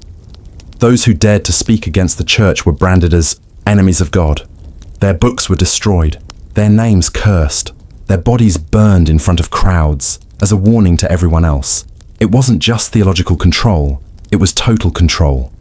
Speaker 1: Those who dared to speak against the church were branded as enemies of God. Their books were destroyed, their names cursed, their bodies burned in front of crowds as a warning to everyone else. It wasn't just theological control, it was total control.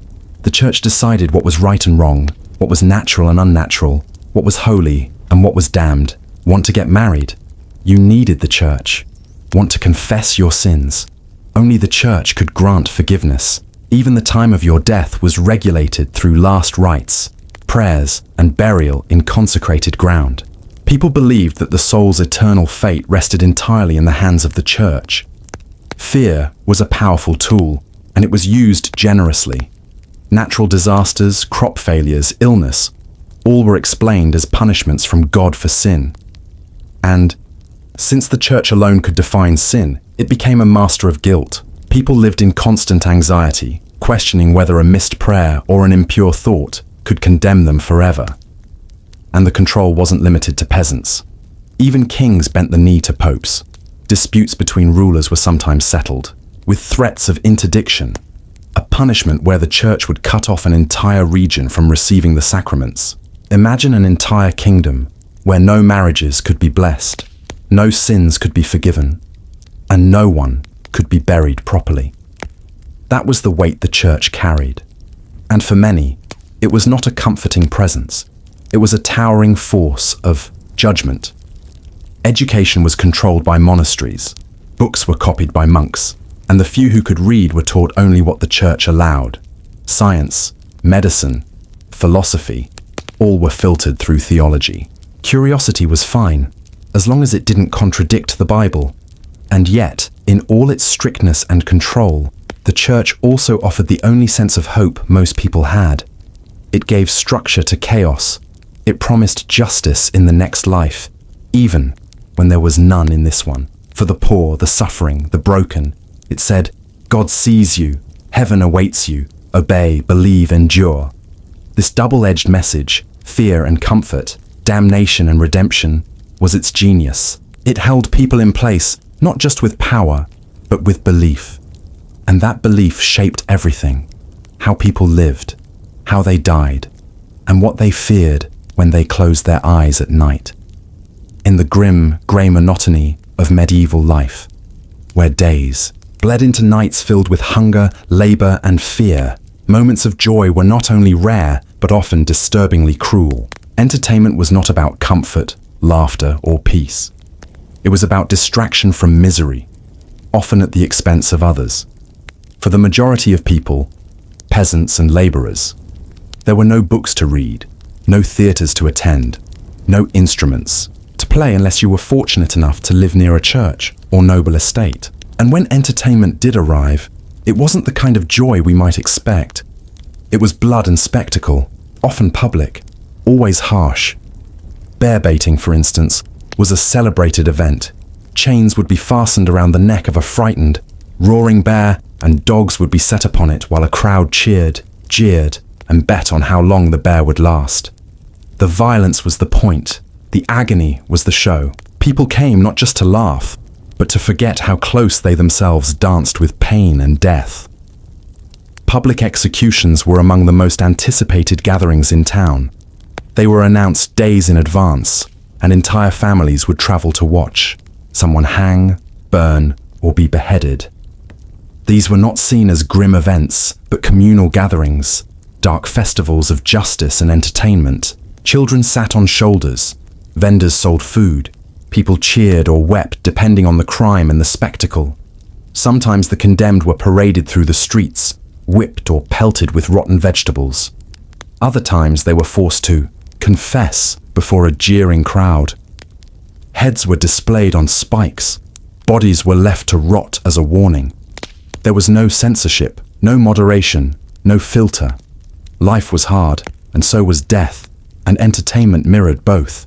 Speaker 1: The church decided what was right and wrong, what was natural and unnatural, what was holy and what was damned. Want to get married? You needed the church. Want to confess your sins? Only the church could grant forgiveness. Even the time of your death was regulated through last rites, prayers, and burial in consecrated ground. People believed that the soul's eternal fate rested entirely in the hands of the church. Fear was a powerful tool, and it was used generously. Natural disasters, crop failures, illness, all were explained as punishments from God for sin. And, since the church alone could define sin, it became a master of guilt. People lived in constant anxiety, questioning whether a missed prayer or an impure thought could condemn them forever. And the control wasn't limited to peasants. Even kings bent the knee to popes. Disputes between rulers were sometimes settled, with threats of interdiction, a punishment where the church would cut off an entire region from receiving the sacraments. Imagine an entire kingdom where no marriages could be blessed, no sins could be forgiven, and no one could be buried properly. That was the weight the church carried. And for many, it was not a comforting presence. It was a towering force of judgment. Education was controlled by monasteries, books were copied by monks, and the few who could read were taught only what the church allowed. Science, medicine, philosophy, all were filtered through theology. Curiosity was fine, as long as it didn't contradict the Bible. And yet, in all its strictness and control, the church also offered the only sense of hope most people had. It gave structure to chaos. It promised justice in the next life, even when there was none in this one. For the poor, the suffering, the broken, it said, God sees you, heaven awaits you, obey, believe, endure. This double-edged message, fear and comfort, damnation and redemption, was its genius. It held people in place, not just with power, but with belief. And that belief shaped everything. How people lived, how they died, and what they feared when they closed their eyes at night. In the grim, grey monotony of medieval life, where days bled into nights filled with hunger, labour, and fear, moments of joy were not only rare, but often disturbingly cruel. Entertainment was not about comfort, laughter, or peace. It was about distraction from misery, often at the expense of others. For the majority of people, peasants and labourers, there were no books to read, no theatres to attend, no instruments to play unless you were fortunate enough to live near a church or noble estate. And when entertainment did arrive, it wasn't the kind of joy we might expect. It was blood and spectacle, often public, always harsh. Bear baiting, for instance, was a celebrated event. Chains would be fastened around the neck of a frightened, roaring bear, and dogs would be set upon it while a crowd cheered, jeered, and bet on how long the bear would last. The violence was the point. The agony was the show. People came not just to laugh, but to forget how close they themselves danced with pain and death. Public executions were among the most anticipated gatherings in town. They were announced days in advance, and entire families would travel to watch someone hang, burn, or be beheaded. These were not seen as grim events, but communal gatherings, dark festivals of justice and entertainment. Children sat on shoulders, vendors sold food, people cheered or wept depending on the crime and the spectacle. Sometimes the condemned were paraded through the streets, whipped or pelted with rotten vegetables. Other times they were forced to confess before a jeering crowd. Heads were displayed on spikes. Bodies were left to rot as a warning. There was no censorship, no moderation, no filter. Life was hard, and so was death, and entertainment mirrored both.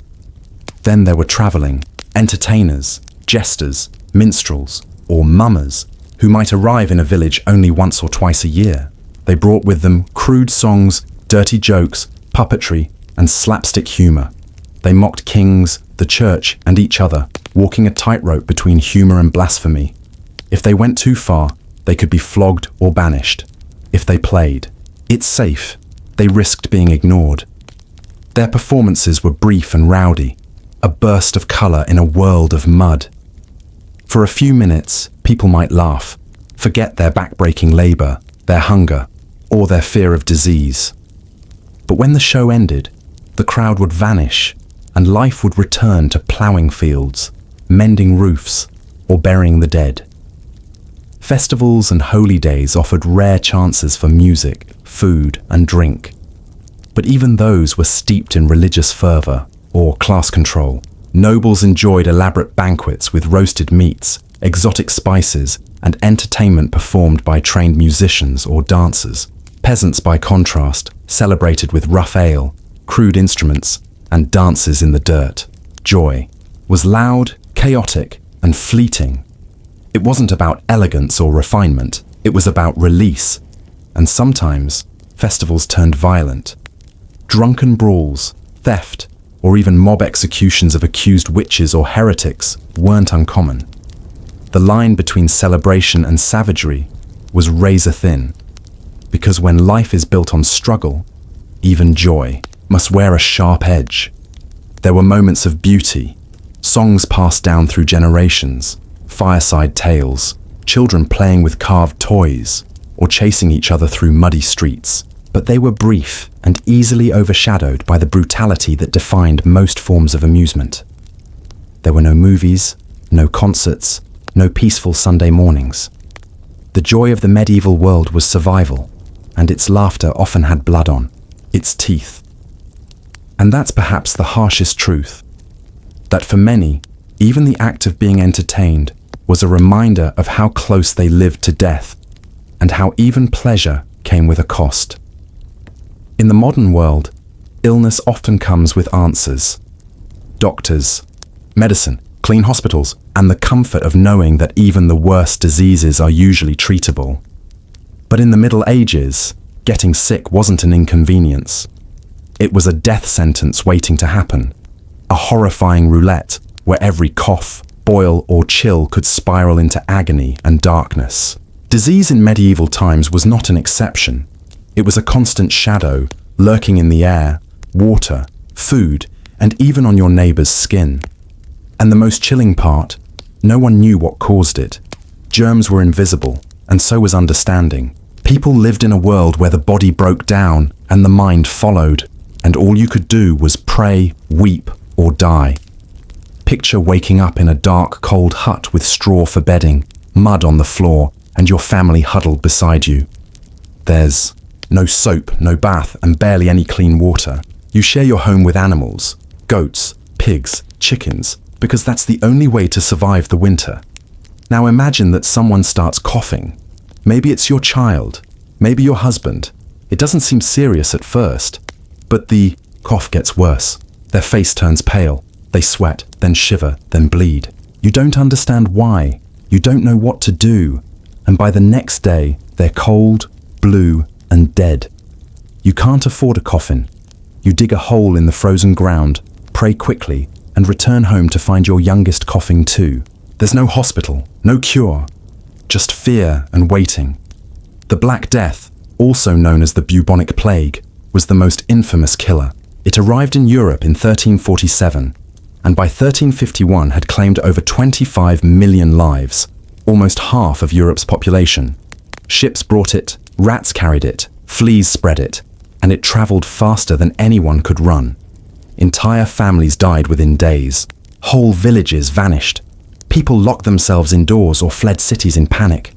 Speaker 1: Then there were travelling, entertainers, jesters, minstrels, or mummers, who might arrive in a village only once or twice a year. They brought with them crude songs, dirty jokes, puppetry, and slapstick humour. They mocked kings, the church, and each other, walking a tightrope between humour and blasphemy. If they went too far, they could be flogged or banished. If they played it safe, they risked being ignored. Their performances were brief and rowdy, a burst of colour in a world of mud. For a few minutes, people might laugh, forget their back-breaking labour, their hunger, or their fear of disease. But when the show ended, the crowd would vanish, and life would return to ploughing fields, mending roofs, or burying the dead. Festivals and holy days offered rare chances for music, food, and drink. But even those were steeped in religious fervor or class control. Nobles enjoyed elaborate banquets with roasted meats, exotic spices, and entertainment performed by trained musicians or dancers. Peasants, by contrast, celebrated with rough ale, crude instruments, and dances in the dirt. Joy was loud, chaotic, and fleeting. It wasn't about elegance or refinement, it was about release. And sometimes, festivals turned violent. Drunken brawls, theft, or even mob executions of accused witches or heretics weren't uncommon. The line between celebration and savagery was razor thin, because when life is built on struggle, even joy must wear a sharp edge. There were moments of beauty, songs passed down through generations, fireside tales, children playing with carved toys, or chasing each other through muddy streets. But they were brief and easily overshadowed by the brutality that defined most forms of amusement. There were no movies, no concerts, no peaceful Sunday mornings. The joy of the medieval world was survival, and its laughter often had blood on its teeth. And that's perhaps the harshest truth, that for many, even the act of being entertained was a reminder of how close they lived to death, and how even pleasure came with a cost. In the modern world, illness often comes with answers. Doctors, medicine, clean hospitals, and the comfort of knowing that even the worst diseases are usually treatable. But in the Middle Ages, getting sick wasn't an inconvenience. It was a death sentence waiting to happen, a horrifying roulette where every cough, boil, or chill could spiral into agony and darkness. Disease in medieval times was not an exception. It was a constant shadow, lurking in the air, water, food, and even on your neighbor's skin. And the most chilling part, no one knew what caused it. Germs were invisible, and so was understanding. People lived in a world where the body broke down and the mind followed, and all you could do was pray, weep, or die. Picture waking up in a dark, cold hut with straw for bedding, mud on the floor, and your family huddled beside you. There's no soap, no bath, and barely any clean water. You share your home with animals, goats, pigs, chickens, because that's the only way to survive the winter. Now imagine that someone starts coughing. Maybe it's your child, maybe your husband. It doesn't seem serious at first, but the cough gets worse. Their face turns pale. They sweat, then shiver, then bleed. You don't understand why. You don't know what to do. And by the next day, they're cold, blue, and dead. You can't afford a coffin. You dig a hole in the frozen ground, pray quickly, and return home to find your youngest coughing too. There's no hospital, no cure, just fear and waiting. The Black Death, also known as the bubonic plague, was the most infamous killer. It arrived in Europe in 1347, and by 1351 had claimed over 25 million lives, almost half of Europe's population. Ships brought it, rats carried it, fleas spread it, and it traveled faster than anyone could run. Entire families died within days. Whole villages vanished. People locked themselves indoors or fled cities in panic.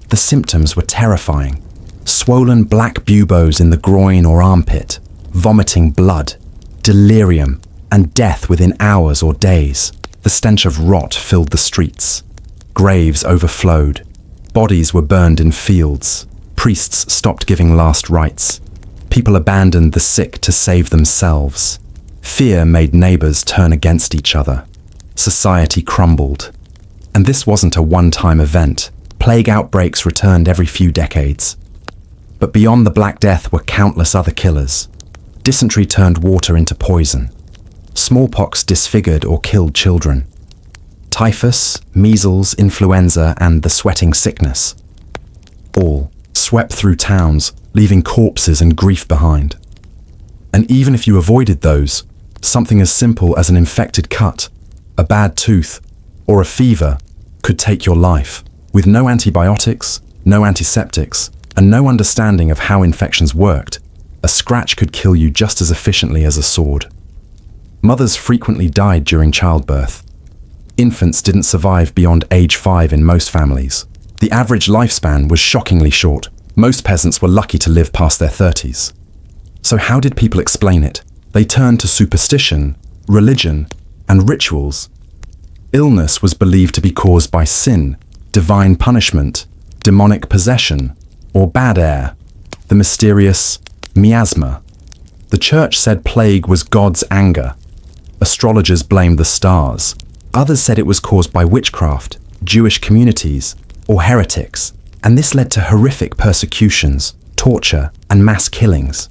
Speaker 1: The symptoms were terrifying. Swollen black buboes in the groin or armpit, vomiting blood, delirium, and death within hours or days. The stench of rot filled the streets. Graves overflowed. Bodies were burned in fields. Priests stopped giving last rites. People abandoned the sick to save themselves. Fear made neighbors turn against each other. Society crumbled. And this wasn't a one-time event. Plague outbreaks returned every few decades. But beyond the Black Death were countless other killers. Dysentery turned water into poison. Smallpox disfigured or killed children. Typhus, measles, influenza, and the sweating sickness. All swept through towns, leaving corpses and grief behind. And even if you avoided those, something as simple as an infected cut, a bad tooth, or a fever could take your life. With no antibiotics, no antiseptics, and no understanding of how infections worked, a scratch could kill you just as efficiently as a sword. Mothers frequently died during childbirth. Infants didn't survive beyond age 5 in most families. The average lifespan was shockingly short. Most peasants were lucky to live past their 30s. So how did people explain it? They turned to superstition, religion, and rituals. Illness was believed to be caused by sin, divine punishment, demonic possession, or bad air, the mysterious miasma. The church said plague was God's anger. Astrologers blamed the stars. Others said it was caused by witchcraft, Jewish communities, or heretics, and this led to horrific persecutions, torture, and mass killings.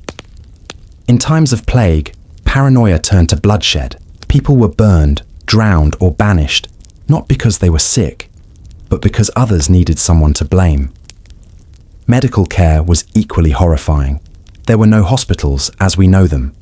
Speaker 1: In times of plague, paranoia turned to bloodshed. People were burned, drowned, or banished, not because they were sick, but because others needed someone to blame. Medical care was equally horrifying. There were no hospitals as we know them.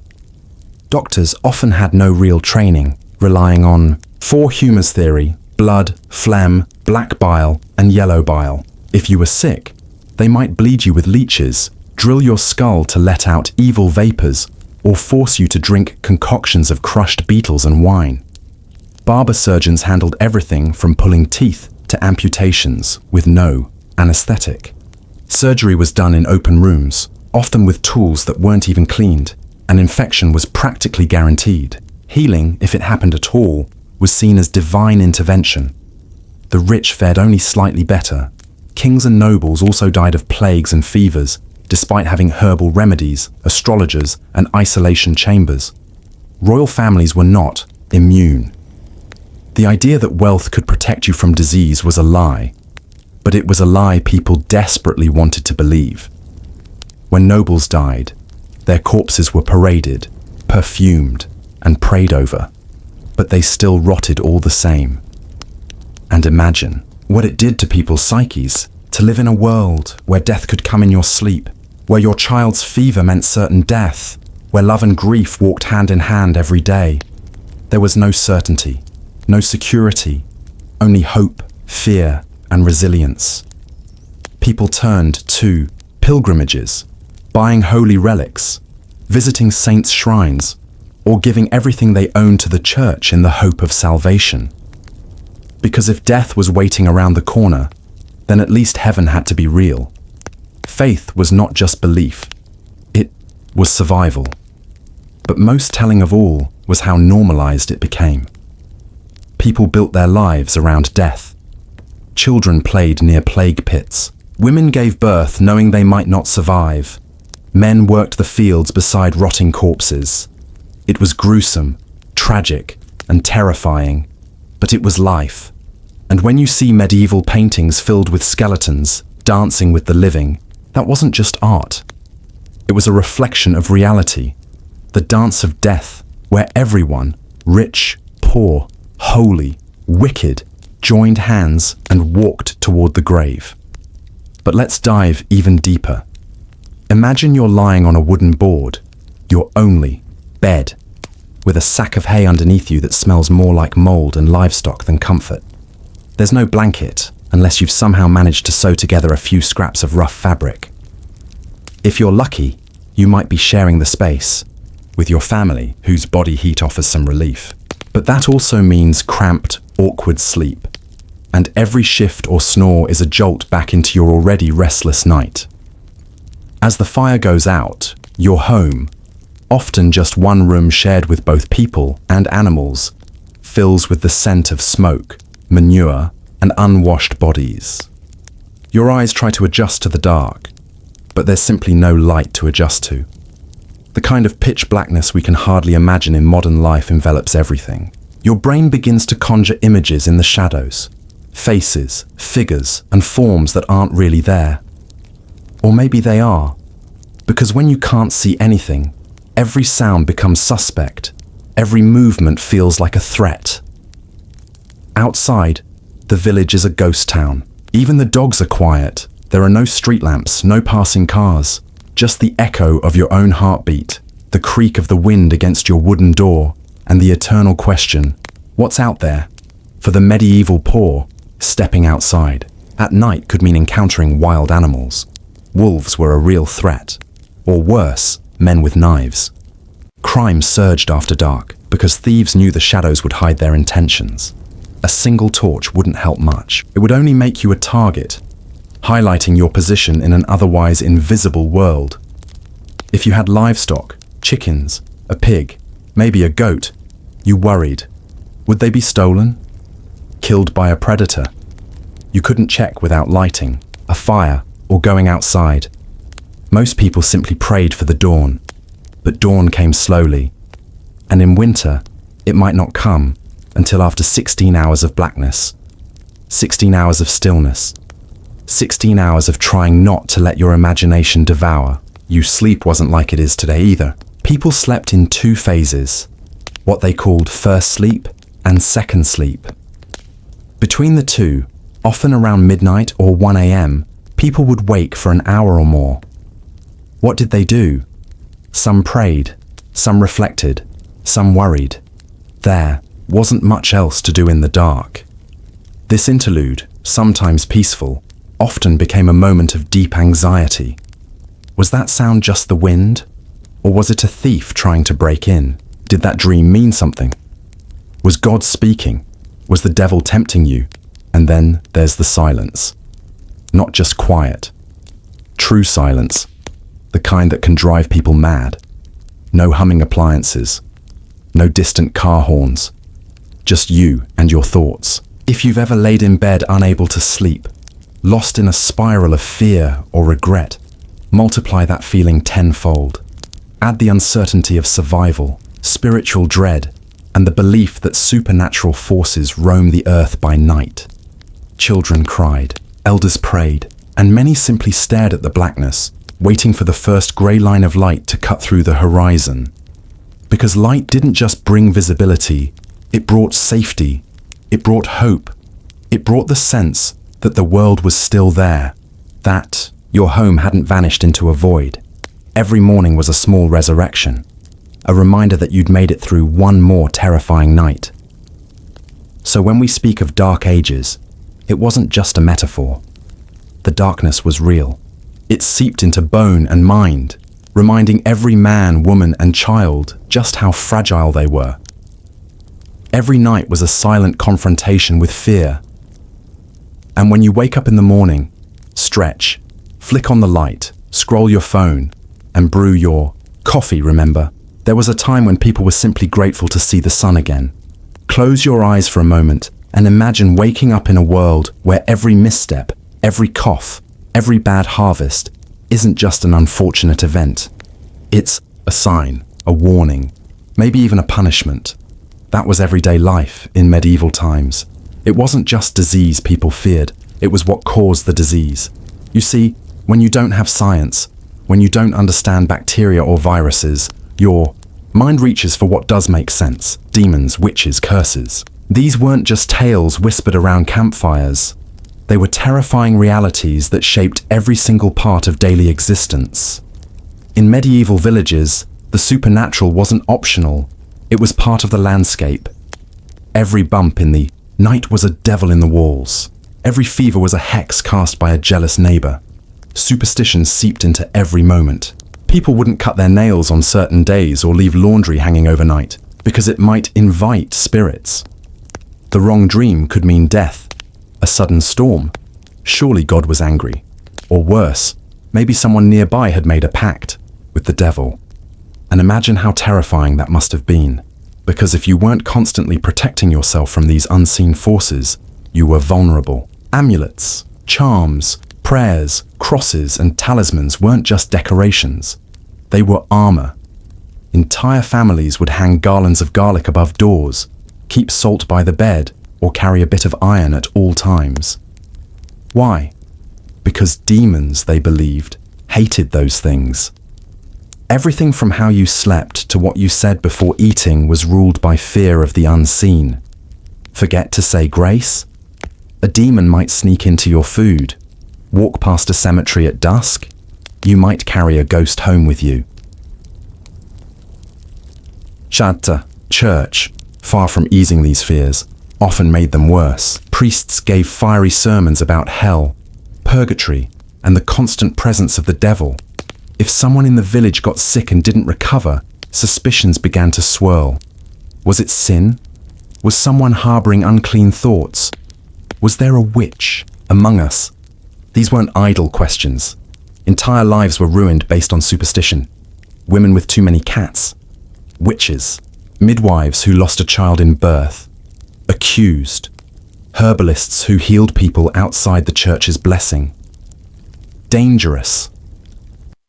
Speaker 1: Doctors often had no real training, relying on four humours theory, blood, phlegm, black bile, and yellow bile. If you were sick, they might bleed you with leeches, drill your skull to let out evil vapours, or force you to drink concoctions of crushed beetles and wine. Barber surgeons handled everything from pulling teeth to amputations with no anaesthetic. Surgery was done in open rooms, often with tools that weren't even cleaned, and infection was practically guaranteed. Healing, if it happened at all, was seen as divine intervention. The rich fared only slightly better. Kings and nobles also died of plagues and fevers, despite having herbal remedies, astrologers, and isolation chambers. Royal families were not immune. The idea that wealth could protect you from disease was a lie, but it was a lie people desperately wanted to believe. When nobles died, their corpses were paraded, perfumed, and prayed over, but they still rotted all the same. And imagine what it did to people's psyches to live in a world where death could come in your sleep, where your child's fever meant certain death, where love and grief walked hand in hand every day. There was no certainty, no security, only hope, fear, and resilience. People turned to pilgrimages, buying holy relics, visiting saints' shrines, or giving everything they owned to the church in the hope of salvation. Because if death was waiting around the corner, then at least heaven had to be real. Faith was not just belief, it was survival. But most telling of all was how normalized it became. People built their lives around death. Children played near plague pits. Women gave birth knowing they might not survive. Men worked the fields beside rotting corpses. It was gruesome, tragic, and terrifying, but it was life. And when you see medieval paintings filled with skeletons, dancing with the living, that wasn't just art. It was a reflection of reality, the dance of death, where everyone, rich, poor, holy, wicked, joined hands and walked toward the grave. But let's dive even deeper. Imagine you're lying on a wooden board, your only bed, with a sack of hay underneath you that smells more like mold and livestock than comfort. There's no blanket, unless you've somehow managed to sew together a few scraps of rough fabric. If you're lucky, you might be sharing the space with your family, whose body heat offers some relief. But that also means cramped, awkward sleep. And every shift or snore is a jolt back into your already restless night. As the fire goes out, your home, often just one room shared with both people and animals, fills with the scent of smoke, manure, and unwashed bodies. Your eyes try to adjust to the dark, but there's simply no light to adjust to. The kind of pitch blackness we can hardly imagine in modern life envelops everything. Your brain begins to conjure images in the shadows, faces, figures, and forms that aren't really there. Or maybe they are, because when you can't see anything, every sound becomes suspect, every movement feels like a threat. Outside, the village is a ghost town. Even the dogs are quiet. There are no street lamps, no passing cars, just the echo of your own heartbeat, the creak of the wind against your wooden door, and the eternal question, what's out there? For the medieval poor, stepping outside at night could mean encountering wild animals. Wolves were a real threat. Or worse, men with knives. Crime surged after dark because thieves knew the shadows would hide their intentions. A single torch wouldn't help much. It would only make you a target, highlighting your position in an otherwise invisible world. If you had livestock, chickens, a pig, maybe a goat, you worried. Would they be stolen? Killed by a predator? You couldn't check without lighting a fire or going outside. Most people simply prayed for the dawn, but dawn came slowly. And in winter, it might not come until after 16 hours of blackness, 16 hours of stillness, 16 hours of trying not to let your imagination devour you. Sleep wasn't like it is today either. People slept in two phases, what they called first sleep and second sleep. Between the two, often around midnight or 1 a.m., people would wake for an hour or more. What did they do? Some prayed, some reflected, some worried. There wasn't much else to do in the dark. This interlude, sometimes peaceful, often became a moment of deep anxiety. Was that sound just the wind? Or was it a thief trying to break in? Did that dream mean something? Was God speaking? Was the devil tempting you? And then there's the silence. Not just quiet. True silence. The kind that can drive people mad. No humming appliances. No distant car horns. Just you and your thoughts. If you've ever laid in bed unable to sleep, lost in a spiral of fear or regret, multiply that feeling tenfold. Add the uncertainty of survival, spiritual dread, and the belief that supernatural forces roam the earth by night. Children cried, elders prayed, and many simply stared at the blackness, waiting for the first grey line of light to cut through the horizon. Because light didn't just bring visibility, it brought safety, it brought hope, it brought the sense that the world was still there, that your home hadn't vanished into a void. Every morning was a small resurrection, a reminder that you'd made it through one more terrifying night. So when we speak of dark ages, it wasn't just a metaphor. The darkness was real. It seeped into bone and mind, reminding every man, woman, and child just how fragile they were. Every night was a silent confrontation with fear. And when you wake up in the morning, stretch, flick on the light, scroll your phone, and brew your coffee, remember? There was a time when people were simply grateful to see the sun again. Close your eyes for a moment and imagine waking up in a world where every misstep, every cough, every bad harvest isn't just an unfortunate event. It's a sign, a warning, maybe even a punishment. That was everyday life in medieval times. It wasn't just disease people feared, it was what caused the disease. You see, when you don't have science, when you don't understand bacteria or viruses, your mind reaches for what does make sense. Demons, witches, curses. These weren't just tales whispered around campfires. They were terrifying realities that shaped every single part of daily existence. In medieval villages, the supernatural wasn't optional. It was part of the landscape. Every bump in the night was a devil in the walls. Every fever was a hex cast by a jealous neighbor. Superstition seeped into every moment. People wouldn't cut their nails on certain days or leave laundry hanging overnight because it might invite spirits. The wrong dream could mean death, a sudden storm. Surely God was angry. Or worse, maybe someone nearby had made a pact with the devil. And imagine how terrifying that must have been. Because if you weren't constantly protecting yourself from these unseen forces, you were vulnerable. Amulets, charms, prayers, crosses, and talismans weren't just decorations. They were armor. Entire families would hang garlands of garlic above doors, keep salt by the bed, or carry a bit of iron at all times. Why? Because demons, they believed, hated those things. Everything from how you slept to what you said before eating was ruled by fear of the unseen. Forget to say grace? A demon might sneak into your food. Walk past a cemetery at dusk? You might carry a ghost home with you. Shanta, church, far from easing these fears, often made them worse. Priests gave fiery sermons about hell, purgatory, and the constant presence of the devil. If someone in the village got sick and didn't recover, suspicions began to swirl. Was it sin? Was someone harboring unclean thoughts? Was there a witch among us? These weren't idle questions. Entire lives were ruined based on superstition. Women with too many cats, witches, midwives who lost a child in birth, accused, herbalists who healed people outside the church's blessing. Dangerous.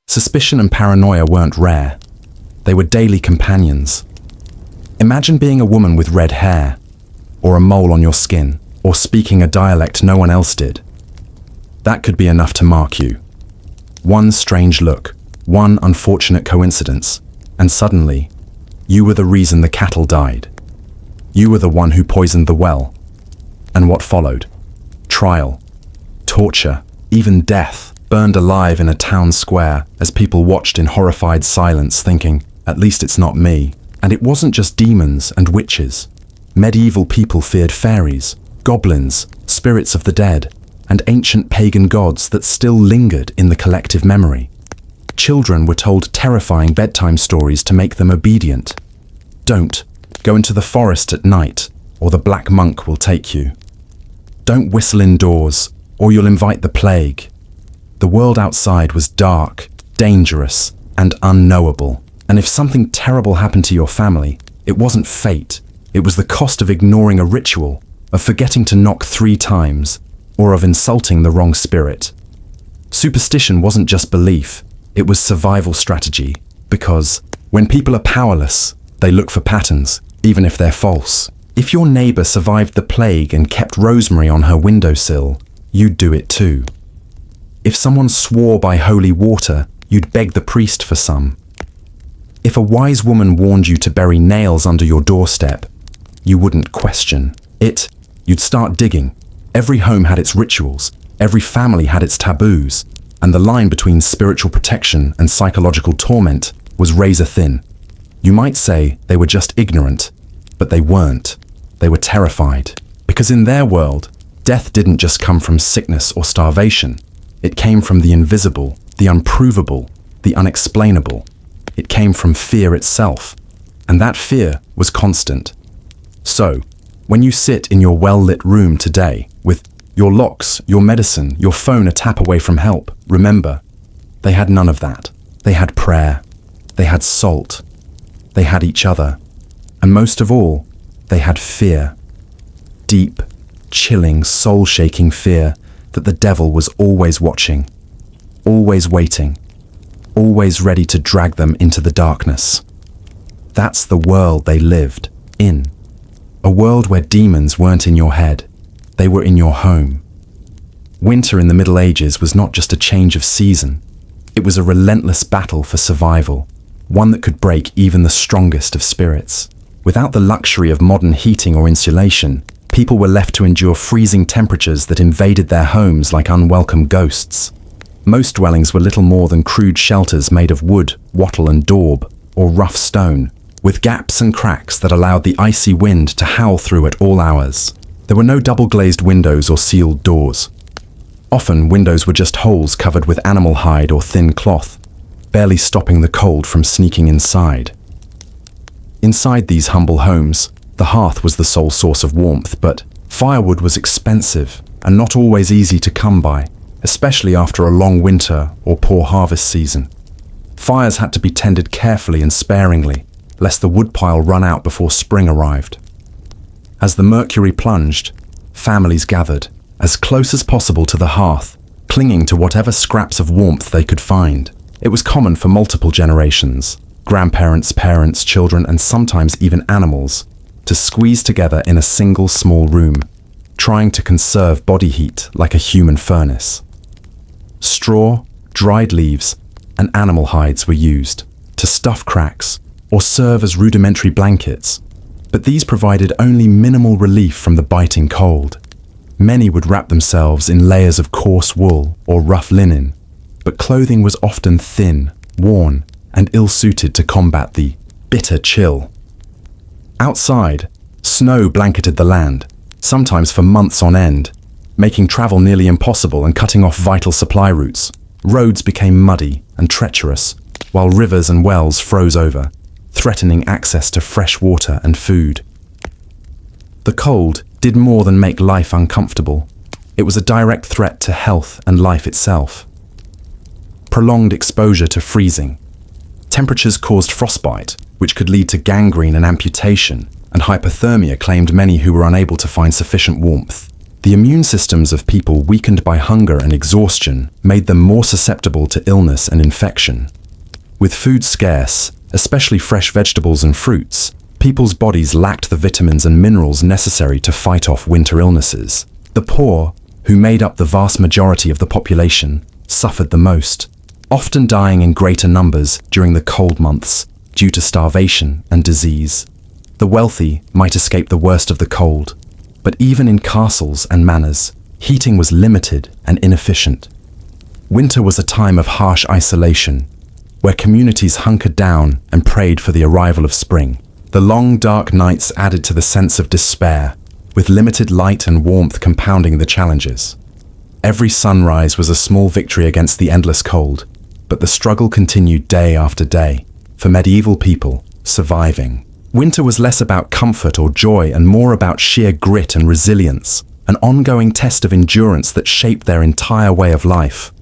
Speaker 1: Suspicion and paranoia weren't rare. They were daily companions. Imagine being a woman with red hair, or a mole on your skin, or speaking a dialect no one else did. That could be enough to mark you. One strange look, one unfortunate coincidence, and suddenly, you were the reason the cattle died. You were the one who poisoned the well. And what followed? Trial, torture, even death, burned alive in a town square as people watched in horrified silence thinking, at least it's not me. And it wasn't just demons and witches. Medieval people feared fairies, goblins, spirits of the dead, and ancient pagan gods that still lingered in the collective memory. Children were told terrifying bedtime stories to make them obedient. Don't go into the forest at night, or the black monk will take you. Don't whistle indoors, or you'll invite the plague. The world outside was dark, dangerous, and unknowable. And if something terrible happened to your family, it wasn't fate. It was the cost of ignoring a ritual, of forgetting to knock 3 times, or of insulting the wrong spirit. Superstition wasn't just belief, it was survival strategy, because when people are powerless, they look for patterns, even if they're false. If your neighbor survived the plague and kept rosemary on her windowsill, you'd do it too. If someone swore by holy water, you'd beg the priest for some. If a wise woman warned you to bury nails under your doorstep, you wouldn't question it. You'd start digging. Every home had its rituals, every family had its taboos, and the line between spiritual protection and psychological torment was razor thin. You might say they were just ignorant, but they weren't. They were terrified. Because in their world, death didn't just come from sickness or starvation. It came from the invisible, the unprovable, the unexplainable. It came from fear itself, and that fear was constant. So, when you sit in your well-lit room today, with your locks, your medicine, your phone a tap away from help, remember, they had none of that. They had prayer. They had salt. They had each other. And most of all, they had fear. Deep, chilling, soul-shaking fear that the devil was always watching, always waiting, always ready to drag them into the darkness. That's the world they lived in. A world where demons weren't in your head, they were in your home. Winter in the Middle Ages was not just a change of season, it was a relentless battle for survival, one that could break even the strongest of spirits. Without the luxury of modern heating or insulation, people were left to endure freezing temperatures that invaded their homes like unwelcome ghosts. Most dwellings were little more than crude shelters made of wood, wattle and daub, or rough stone, with gaps and cracks that allowed the icy wind to howl through at all hours. There were no double-glazed windows or sealed doors. Often, windows were just holes covered with animal hide or thin cloth, barely stopping the cold from sneaking inside. Inside these humble homes, the hearth was the sole source of warmth, but firewood was expensive and not always easy to come by, especially after a long winter or poor harvest season. Fires had to be tended carefully and sparingly, lest the woodpile run out before spring arrived. As the mercury plunged, families gathered, as close as possible to the hearth, clinging to whatever scraps of warmth they could find. It was common for multiple generations, grandparents, parents, children, and sometimes even animals, to squeeze together in a single small room, trying to conserve body heat like a human furnace. Straw, dried leaves, and animal hides were used to stuff cracks or serve as rudimentary blankets, but these provided only minimal relief from the biting cold. Many would wrap themselves in layers of coarse wool or rough linen, but clothing was often thin, worn, and ill-suited to combat the bitter chill. Outside, snow blanketed the land, sometimes for months on end, making travel nearly impossible and cutting off vital supply routes. Roads became muddy and treacherous, while rivers and wells froze over, threatening access to fresh water and food. The cold did more than make life uncomfortable. It was a direct threat to health and life itself. Prolonged exposure to freezing. Temperatures caused frostbite, which could lead to gangrene and amputation, and hypothermia claimed many who were unable to find sufficient warmth. The immune systems of people weakened by hunger and exhaustion made them more susceptible to illness and infection. With food scarce, especially fresh vegetables and fruits, people's bodies lacked the vitamins and minerals necessary to fight off winter illnesses. The poor, who made up the vast majority of the population, suffered the most, often dying in greater numbers during the cold months due to starvation and disease. The wealthy might escape the worst of the cold, but even in castles and manors, heating was limited and inefficient. Winter was a time of harsh isolation, where communities hunkered down and prayed for the arrival of spring. The long, dark nights added to the sense of despair, with limited light and warmth compounding the challenges. Every sunrise was a small victory against the endless cold, but the struggle continued day after day, for medieval people surviving. Winter was less about comfort or joy and more about sheer grit and resilience, an ongoing test of endurance that shaped their entire way of life.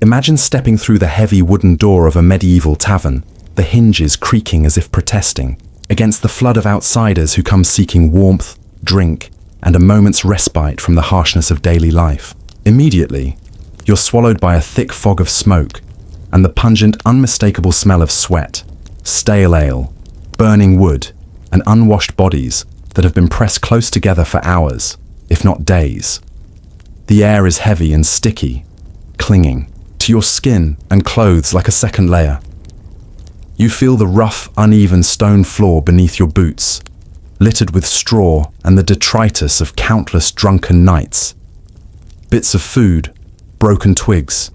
Speaker 1: Imagine stepping through the heavy wooden door of a medieval tavern, the hinges creaking as if protesting, against the flood of outsiders who come seeking warmth, drink, and a moment's respite from the harshness of daily life. Immediately, you're swallowed by a thick fog of smoke and the pungent, unmistakable smell of sweat, stale ale, burning wood, and unwashed bodies that have been pressed close together for hours, if not days. The air is heavy and sticky, clinging to your skin and clothes like a second layer. You feel the rough, uneven stone floor beneath your boots, littered with straw and the detritus of countless drunken nights. Bits of food, broken twigs,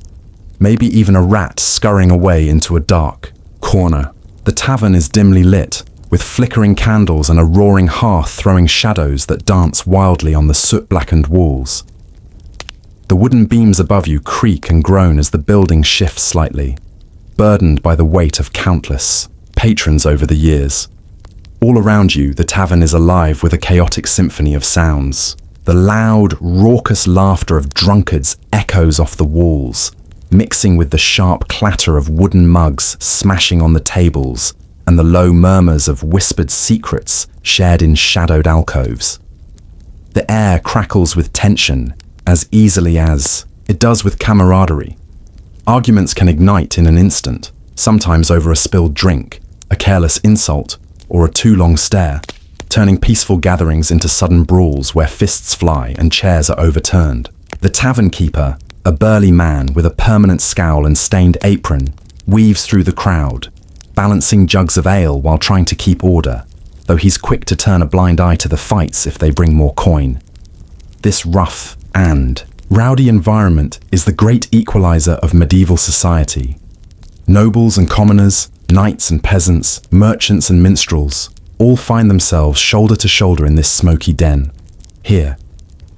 Speaker 1: maybe even a rat scurrying away into a dark corner. The tavern is dimly lit, with flickering candles and a roaring hearth throwing shadows that dance wildly on the soot-blackened walls. The wooden beams above you creak and groan as the building shifts slightly, burdened by the weight of countless patrons over the years. All around you, the tavern is alive with a chaotic symphony of sounds. The loud, raucous laughter of drunkards echoes off the walls, mixing with the sharp clatter of wooden mugs smashing on the tables and the low murmurs of whispered secrets shared in shadowed alcoves. The air crackles with tension as easily as it does with camaraderie. Arguments can ignite in an instant, sometimes over a spilled drink, a careless insult, or a too long stare, turning peaceful gatherings into sudden brawls where fists fly and chairs are overturned. The tavern keeper, a burly man with a permanent scowl and stained apron, weaves through the crowd, balancing jugs of ale while trying to keep order, though he's quick to turn a blind eye to the fights if they bring more coin. This rough and rowdy environment is the great equalizer of medieval society. Nobles and commoners, knights and peasants, merchants and minstrels, all find themselves shoulder to shoulder in this smoky den. Here,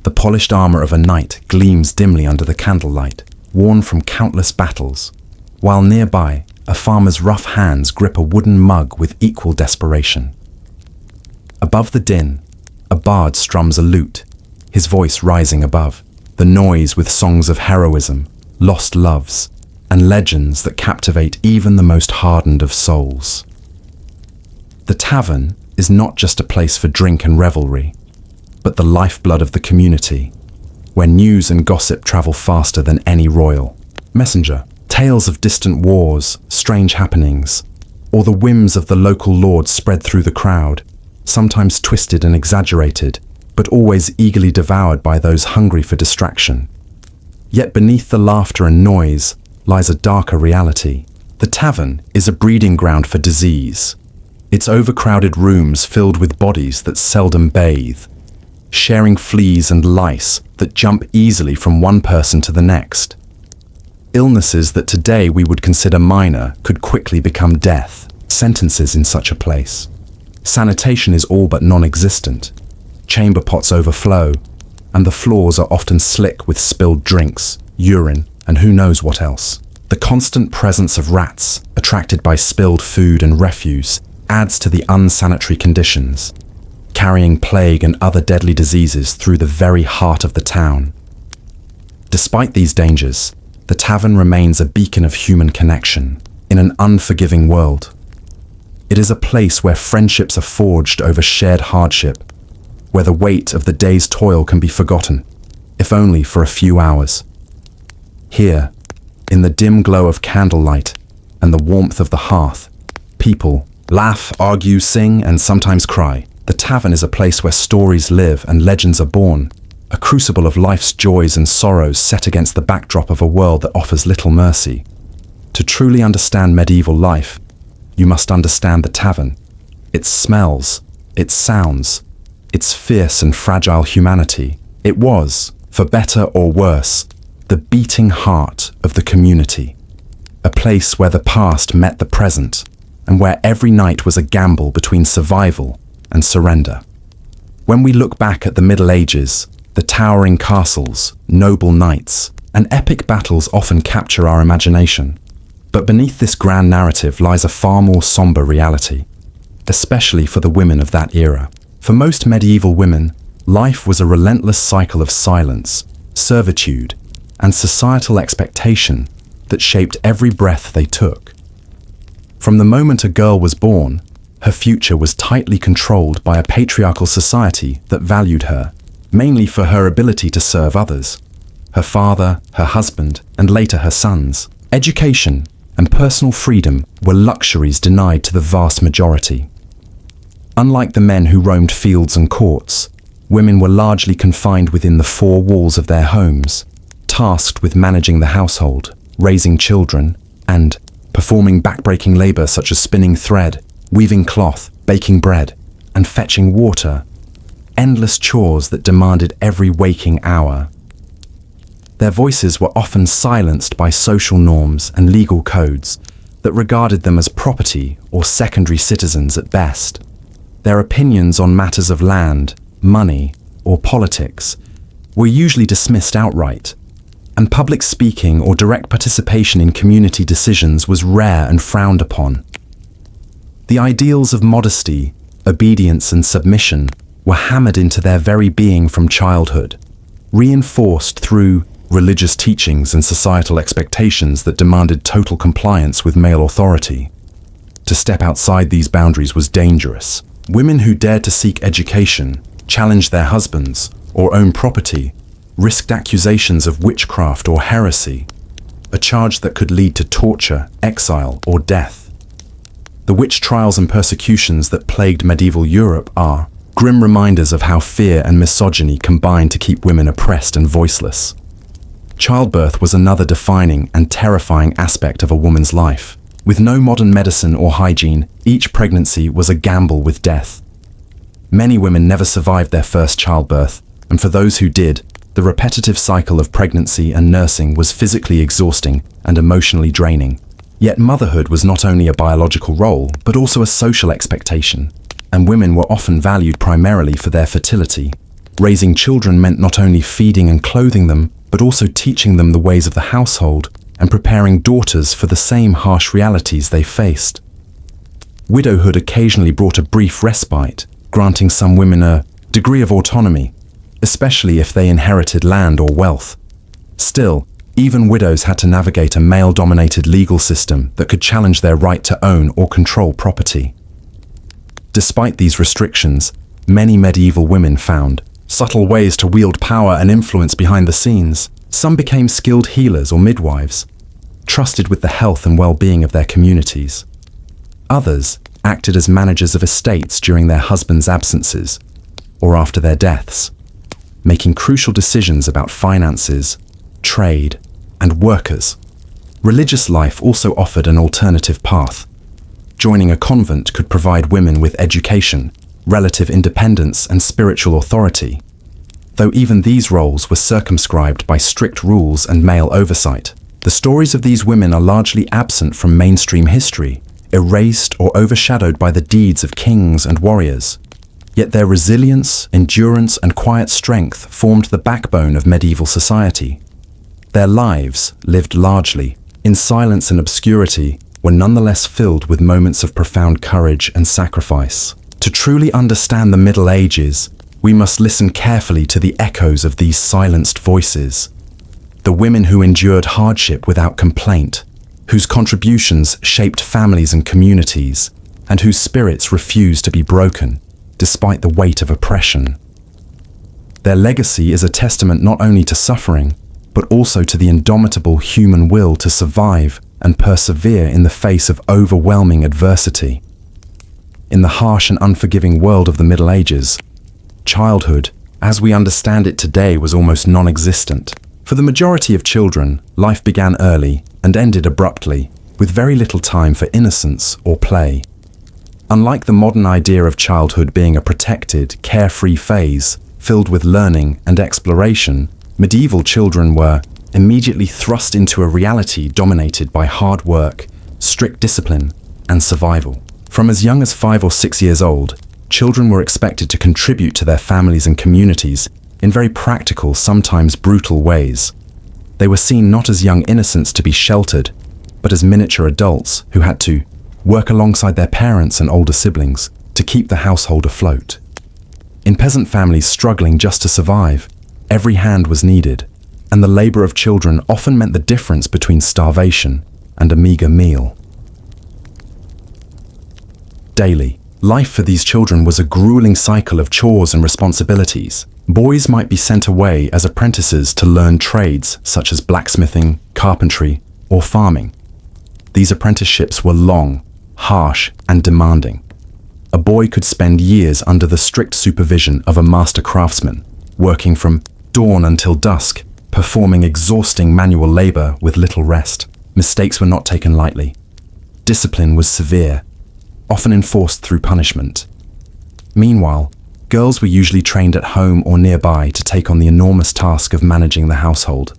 Speaker 1: the polished armor of a knight gleams dimly under the candlelight, worn from countless battles, while nearby, a farmer's rough hands grip a wooden mug with equal desperation. Above the din, a bard strums a lute, his voice rising above, the noise with songs of heroism, lost loves, and legends that captivate even the most hardened of souls. The tavern is not just a place for drink and revelry, but the lifeblood of the community, where news and gossip travel faster than any royal messenger. Tales of distant wars, strange happenings, or the whims of the local lord spread through the crowd, sometimes twisted and exaggerated, but always eagerly devoured by those hungry for distraction. Yet beneath the laughter and noise lies a darker reality. The tavern is a breeding ground for disease, its overcrowded rooms filled with bodies that seldom bathe, sharing fleas and lice that jump easily from one person to the next. Illnesses that today we would consider minor could quickly become death sentences in such a place. Sanitation is all but non-existent. Chamber pots overflow, and the floors are often slick with spilled drinks, urine, and who knows what else. The constant presence of rats, attracted by spilled food and refuse, adds to the unsanitary conditions, carrying plague and other deadly diseases through the very heart of the town. Despite these dangers, the tavern remains a beacon of human connection in an unforgiving world. It is a place where friendships are forged over shared hardship, where the weight of the day's toil can be forgotten, if only for a few hours. Here, in the dim glow of candlelight and the warmth of the hearth, people laugh, argue, sing, and sometimes cry. The tavern is a place where stories live and legends are born, a crucible of life's joys and sorrows set against the backdrop of a world that offers little mercy. To truly understand medieval life, you must understand the tavern, its smells, its sounds, its fierce and fragile humanity. It was, for better or worse, the beating heart of the community, a place where the past met the present, and where every night was a gamble between survival and surrender. When we look back at the Middle Ages, the towering castles, noble knights, and epic battles often capture our imagination. But beneath this grand narrative lies a far more somber reality, especially for the women of that era. For most medieval women, life was a relentless cycle of silence, servitude, and societal expectation that shaped every breath they took. From the moment a girl was born, her future was tightly controlled by a patriarchal society that valued her, mainly for her ability to serve others, her father, her husband, and later her sons. Education and personal freedom were luxuries denied to the vast majority. Unlike the men who roamed fields and courts, women were largely confined within the four walls of their homes, tasked with managing the household, raising children, and performing backbreaking labor such as spinning thread, weaving cloth, baking bread, and fetching water, endless chores that demanded every waking hour. Their voices were often silenced by social norms and legal codes that regarded them as property or secondary citizens at best. Their opinions on matters of land, money, or politics were usually dismissed outright, and public speaking or direct participation in community decisions was rare and frowned upon. The ideals of modesty, obedience, and submission were hammered into their very being from childhood, reinforced through religious teachings and societal expectations that demanded total compliance with male authority. To step outside these boundaries was dangerous. Women who dared to seek education, challenge their husbands, or own property risked accusations of witchcraft or heresy, a charge that could lead to torture, exile, or death. The witch trials and persecutions that plagued medieval Europe are grim reminders of how fear and misogyny combined to keep women oppressed and voiceless. Childbirth was another defining and terrifying aspect of a woman's life. With no modern medicine or hygiene, each pregnancy was a gamble with death. Many women never survived their first childbirth, and for those who did, the repetitive cycle of pregnancy and nursing was physically exhausting and emotionally draining. Yet motherhood was not only a biological role, but also a social expectation, and women were often valued primarily for their fertility. Raising children meant not only feeding and clothing them, but also teaching them the ways of the household and preparing daughters for the same harsh realities they faced. Widowhood occasionally brought a brief respite, granting some women a degree of autonomy, especially if they inherited land or wealth. Still, even widows had to navigate a male-dominated legal system that could challenge their right to own or control property. Despite these restrictions, many medieval women found subtle ways to wield power and influence behind the scenes. Some became skilled healers or midwives, trusted with the health and well-being of their communities. Others acted as managers of estates during their husbands' absences or after their deaths, making crucial decisions about finances, trade, and workers. Religious life also offered an alternative path. Joining a convent could provide women with education, relative independence, and spiritual authority, though even these roles were circumscribed by strict rules and male oversight. The stories of these women are largely absent from mainstream history, erased or overshadowed by the deeds of kings and warriors. Yet their resilience, endurance, and quiet strength formed the backbone of medieval society. Their lives, lived largely in silence and obscurity, were nonetheless filled with moments of profound courage and sacrifice. To truly understand the Middle Ages, we must listen carefully to the echoes of these silenced voices. the women who endured hardship without complaint, whose contributions shaped families and communities, and whose spirits refused to be broken, despite the weight of oppression. Their legacy is a testament not only to suffering, but also to the indomitable human will to survive and persevere in the face of overwhelming adversity. In the harsh and unforgiving world of the Middle Ages, childhood, as we understand it today, was almost non-existent. For the majority of children, life began early and ended abruptly, with very little time for innocence or play. Unlike the modern idea of childhood being a protected, carefree phase filled with learning and exploration, medieval children were immediately thrust into a reality dominated by hard work, strict discipline, and survival. From as young as 5 or 6 years old, children were expected to contribute to their families and communities in very practical, sometimes brutal ways. They were seen not as young innocents to be sheltered, but as miniature adults who had to work alongside their parents and older siblings to keep the household afloat. In peasant families struggling just to survive, every hand was needed, and the labor of children often meant the difference between starvation and a meager meal. Daily, life for these children was a grueling cycle of chores and responsibilities. Boys might be sent away as apprentices to learn trades such as blacksmithing, carpentry, or farming. These apprenticeships were long, harsh, and demanding. A boy could spend years under the strict supervision of a master craftsman, working from dawn until dusk, performing exhausting manual labor with little rest. Mistakes were not taken lightly. Discipline was severe, often enforced through punishment. Meanwhile, girls were usually trained at home or nearby to take on the enormous task of managing the household.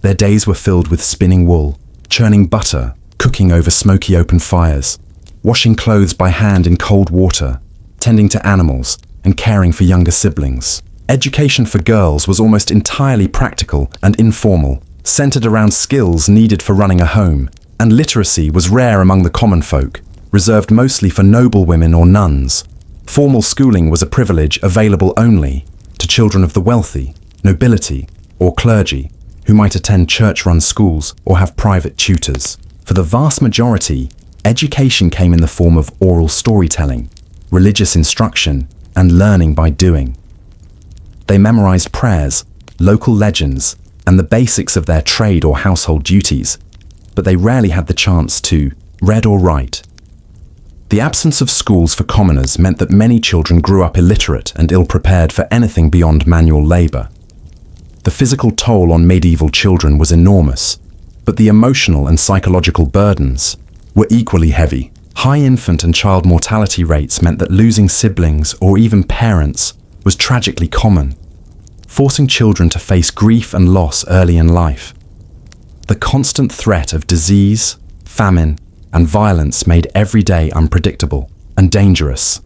Speaker 1: Their days were filled with spinning wool, churning butter, cooking over smoky open fires, washing clothes by hand in cold water, tending to animals, and caring for younger siblings. Education for girls was almost entirely practical and informal, centered around skills needed for running a home, and literacy was rare among the common folk, reserved mostly for noble women or nuns. Formal schooling was a privilege available only to children of the wealthy, nobility, or clergy, who might attend church-run schools or have private tutors. For the vast majority, education came in the form of oral storytelling, religious instruction, and learning by doing. They memorized prayers, local legends, and the basics of their trade or household duties, but they rarely had the chance to read or write. The absence of schools for commoners meant that many children grew up illiterate and ill-prepared for anything beyond manual labor. The physical toll on medieval children was enormous, but the emotional and psychological burdens were equally heavy. High infant and child mortality rates meant that losing siblings or even parents was tragically common, forcing children to face grief and loss early in life. The constant threat of disease, famine, and violence made every day unpredictable and dangerous.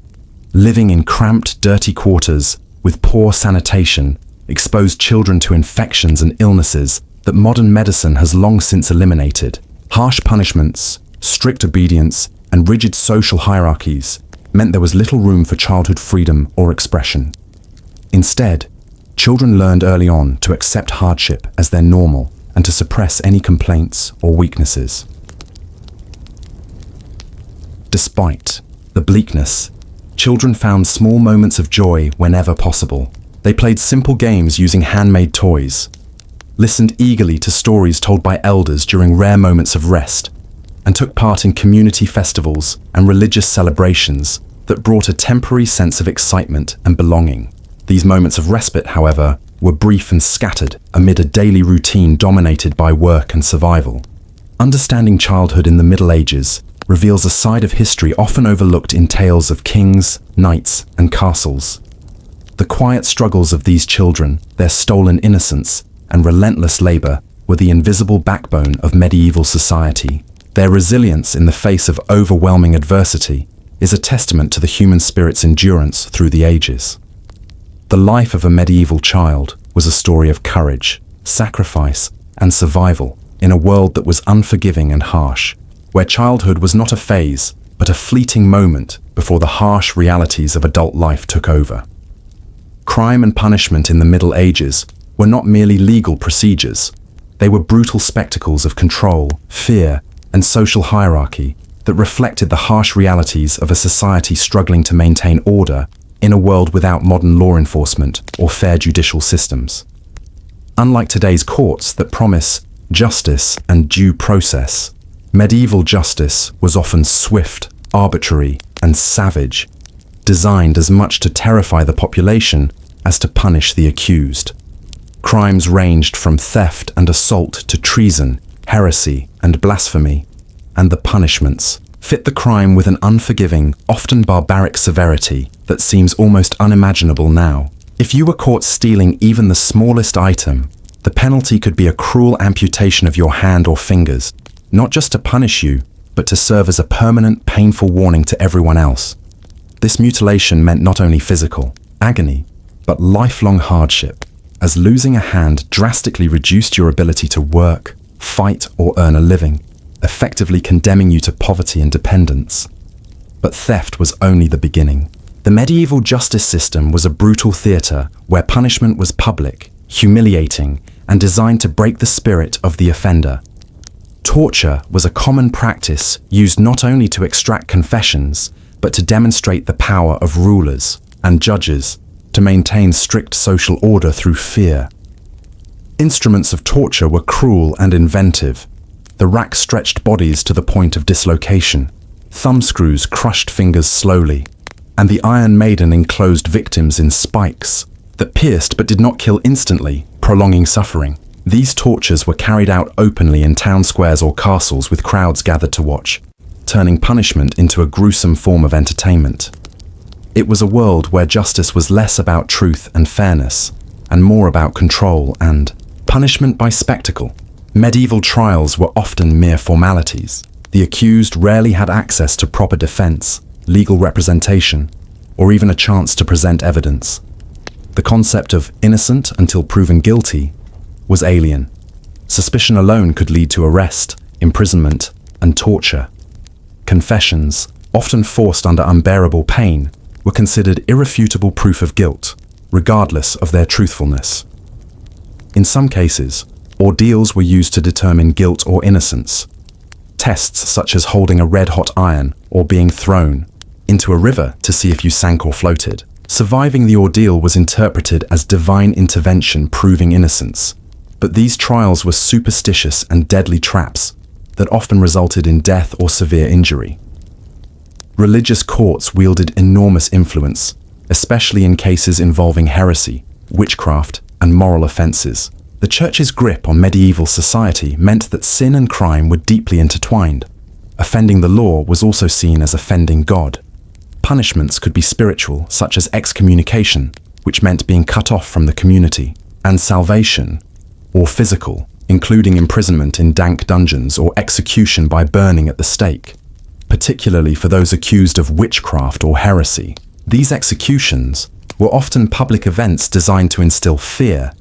Speaker 1: Living in cramped, dirty quarters with poor sanitation exposed children to infections and illnesses that modern medicine has long since eliminated. Harsh punishments, strict obedience, and rigid social hierarchies meant there was little room for childhood freedom or expression. Instead, children learned early on to accept hardship as their normal and to suppress any complaints or weaknesses. Despite the bleakness, children found small moments of joy whenever possible. They played simple games using handmade toys, listened eagerly to stories told by elders during rare moments of rest, and took part in community festivals and religious celebrations that brought a temporary sense of excitement and belonging. These moments of respite, however, were brief and scattered amid a daily routine dominated by work and survival. Understanding childhood in the Middle Ages reveals a side of history often overlooked in tales of kings, knights, and castles. The quiet struggles of these children, their stolen innocence, and relentless labor were the invisible backbone of medieval society. Their resilience in the face of overwhelming adversity is a testament to the human spirit's endurance through the ages. The life of a medieval child was a story of courage, sacrifice, and survival in a world that was unforgiving and harsh, where childhood was not a phase, but a fleeting moment before the harsh realities of adult life took over. Crime and punishment in the Middle Ages were not merely legal procedures. They were brutal spectacles of control, fear, and social hierarchy that reflected the harsh realities of a society struggling to maintain order in a world without modern law enforcement or fair judicial systems. Unlike today's courts that promise justice and due process, medieval justice was often swift, arbitrary, and savage, designed as much to terrify the population as to punish the accused. Crimes ranged from theft and assault to treason, heresy, and blasphemy, and the punishments fit the crime with an unforgiving, often barbaric severity that seems almost unimaginable now. If you were caught stealing even the smallest item, the penalty could be a cruel amputation of your hand or fingers, not just to punish you, but to serve as a permanent, painful warning to everyone else. This mutilation meant not only physical agony, but lifelong hardship, as losing a hand drastically reduced your ability to work, fight, or earn a living, effectively condemning you to poverty and dependence. But theft was only the beginning. The medieval justice system was a brutal theatre where punishment was public, humiliating, and designed to break the spirit of the offender. Torture was a common practice used not only to extract confessions, but to demonstrate the power of rulers and judges to maintain strict social order through fear. Instruments of torture were cruel and inventive. The rack stretched bodies to the point of dislocation. Thumbscrews crushed fingers slowly, and the Iron Maiden enclosed victims in spikes that pierced but did not kill instantly, prolonging suffering. These tortures were carried out openly in town squares or castles with crowds gathered to watch, turning punishment into a gruesome form of entertainment. It was a world where justice was less about truth and fairness, and more about control and punishment by spectacle. Medieval trials were often mere formalities. The accused rarely had access to proper defense, legal representation, or even a chance to present evidence. The concept of innocent until proven guilty was alien. Suspicion alone could lead to arrest, imprisonment, and torture. Confessions, often forced under unbearable pain, were considered irrefutable proof of guilt, regardless of their truthfulness. In some cases, ordeals were used to determine guilt or innocence. Tests such as holding a red-hot iron or being thrown into a river to see if you sank or floated. Surviving the ordeal was interpreted as divine intervention proving innocence. But these trials were superstitious and deadly traps that often resulted in death or severe injury. Religious courts wielded enormous influence, especially in cases involving heresy, witchcraft, and moral offenses. The Church's grip on medieval society meant that sin and crime were deeply intertwined. Offending the law was also seen as offending God. Punishments could be spiritual, such as excommunication, which meant being cut off from the community, and salvation, or physical, including imprisonment in dank dungeons or execution by burning at the stake, particularly for those accused of witchcraft or heresy. These executions were often public events designed to instill fear,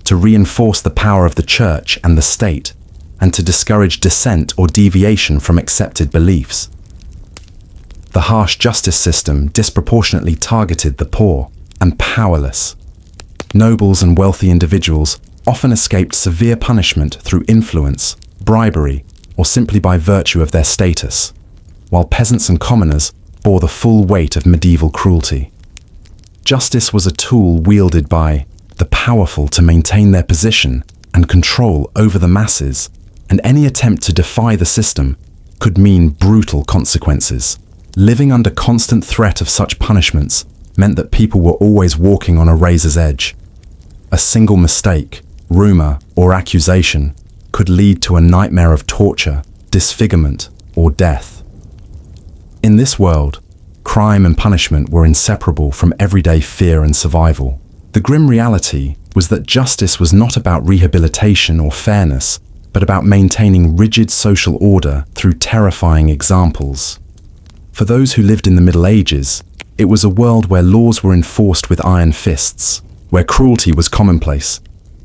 Speaker 1: to reinforce the power of the Church and the state, and to discourage dissent or deviation from accepted beliefs. The harsh justice system disproportionately targeted the poor and powerless. Nobles and wealthy individuals often escaped severe punishment through influence, bribery, or simply by virtue of their status, while peasants and commoners bore the full weight of medieval cruelty. Justice was a tool wielded by the powerful to maintain their position and control over the masses, and any attempt to defy the system could mean brutal consequences. Living under constant threat of such punishments meant that people were always walking on a razor's edge. A single mistake, rumor, or accusation could lead to a nightmare of torture, disfigurement, or death. In this world, crime and punishment were inseparable from everyday fear and survival. The grim reality was that justice was not about rehabilitation or fairness, but about maintaining rigid social order through terrifying examples. For those who lived in the Middle Ages, it was a world where laws were enforced with iron fists, where cruelty was commonplace,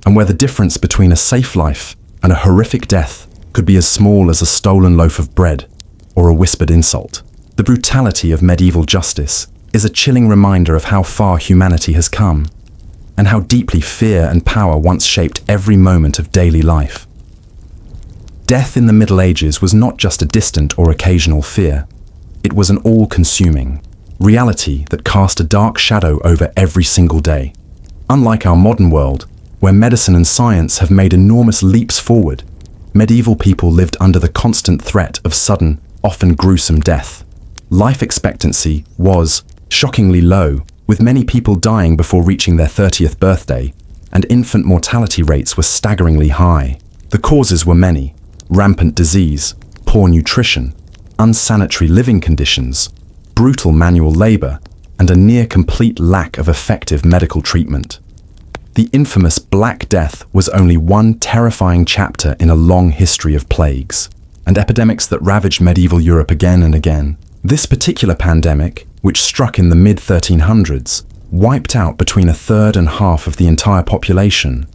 Speaker 1: and where the difference between a safe life and a horrific death could be as small as a stolen loaf of bread or a whispered insult. The brutality of medieval justice is a chilling reminder of how far humanity has come, and how deeply fear and power once shaped every moment of daily life. Death in the Middle Ages was not just a distant or occasional fear. It was an all-consuming reality that cast a dark shadow over every single day. Unlike our modern world, where medicine and science have made enormous leaps forward, medieval people lived under the constant threat of sudden, often gruesome death. Life expectancy was shockingly low, with many people dying before reaching their 30th birthday, and infant mortality rates were staggeringly high. The causes were many: rampant disease, poor nutrition, unsanitary living conditions, brutal manual labor, and a near-complete lack of effective medical treatment. The infamous Black Death was only one terrifying chapter in a long history of plagues and epidemics that ravaged medieval Europe again and again. This particular pandemic, which struck in the mid-1300s, wiped out between a third and half of the entire population,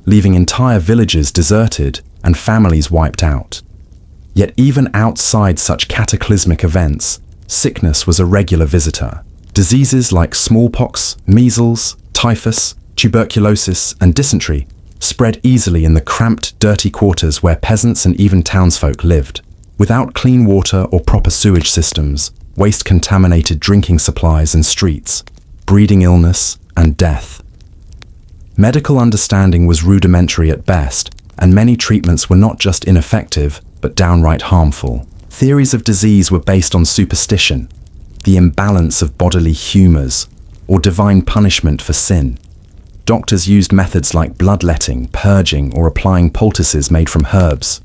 Speaker 1: leaving entire villages deserted and families wiped out. Yet even outside such cataclysmic events, sickness was a regular visitor. Diseases like smallpox, measles, typhus, tuberculosis, and dysentery spread easily in the cramped, dirty quarters where peasants and even townsfolk lived. Without clean water or proper sewage systems, waste contaminated drinking supplies and streets, breeding illness and death. Medical understanding was rudimentary at best, and many treatments were not just ineffective, but downright harmful. Theories of disease were based on superstition, the imbalance of bodily humors, or divine punishment for sin. Doctors used methods like bloodletting, purging, or applying poultices made from herbs,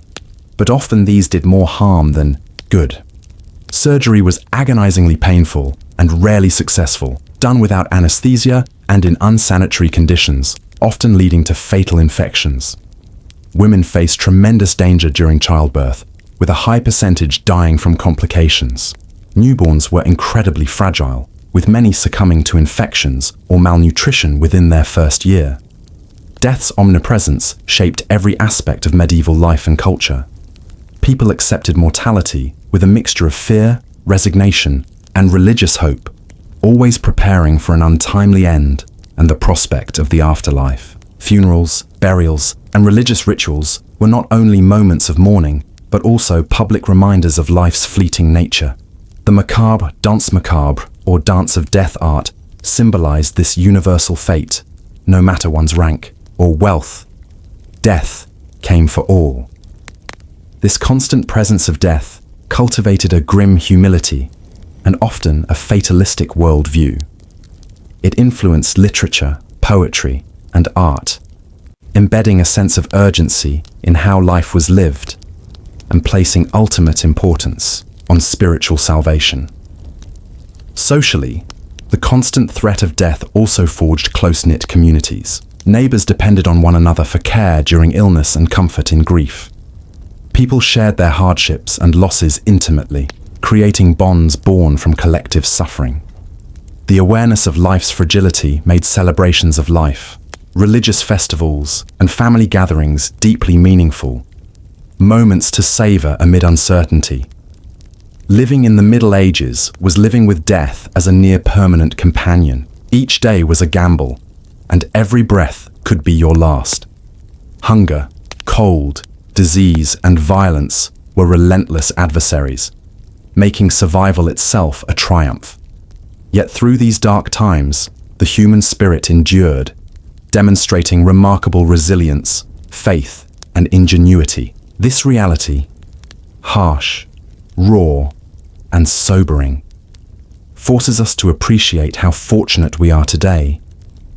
Speaker 1: but often these did more harm than good. Surgery was agonizingly painful and rarely successful, done without anesthesia and in unsanitary conditions, often leading to fatal infections. Women faced tremendous danger during childbirth, with a high percentage dying from complications. Newborns were incredibly fragile, with many succumbing to infections or malnutrition within their first year. Death's omnipresence shaped every aspect of medieval life and culture. People accepted mortality with a mixture of fear, resignation, and religious hope, always preparing for an untimely end and the prospect of the afterlife. Funerals, burials, and religious rituals were not only moments of mourning, but also public reminders of life's fleeting nature. The macabre, danse macabre, or dance of death art symbolized this universal fate. No matter one's rank or wealth, death came for all. This constant presence of death cultivated a grim humility and often a fatalistic worldview. It influenced literature, poetry, and art, embedding a sense of urgency in how life was lived and placing ultimate importance on spiritual salvation. Socially, the constant threat of death also forged close-knit communities. Neighbors depended on one another for care during illness and comfort in grief. People shared their hardships and losses intimately, creating bonds born from collective suffering. The awareness of life's fragility made celebrations of life, religious festivals, and family gatherings deeply meaningful, moments to savor amid uncertainty. Living in the Middle Ages was living with death as a near-permanent companion. Each day was a gamble, and every breath could be your last. Hunger, cold, disease, and violence were relentless adversaries, making survival itself a triumph. Yet through these dark times, the human spirit endured, demonstrating remarkable resilience, faith, and ingenuity. This reality, harsh, raw, and sobering, forces us to appreciate how fortunate we are today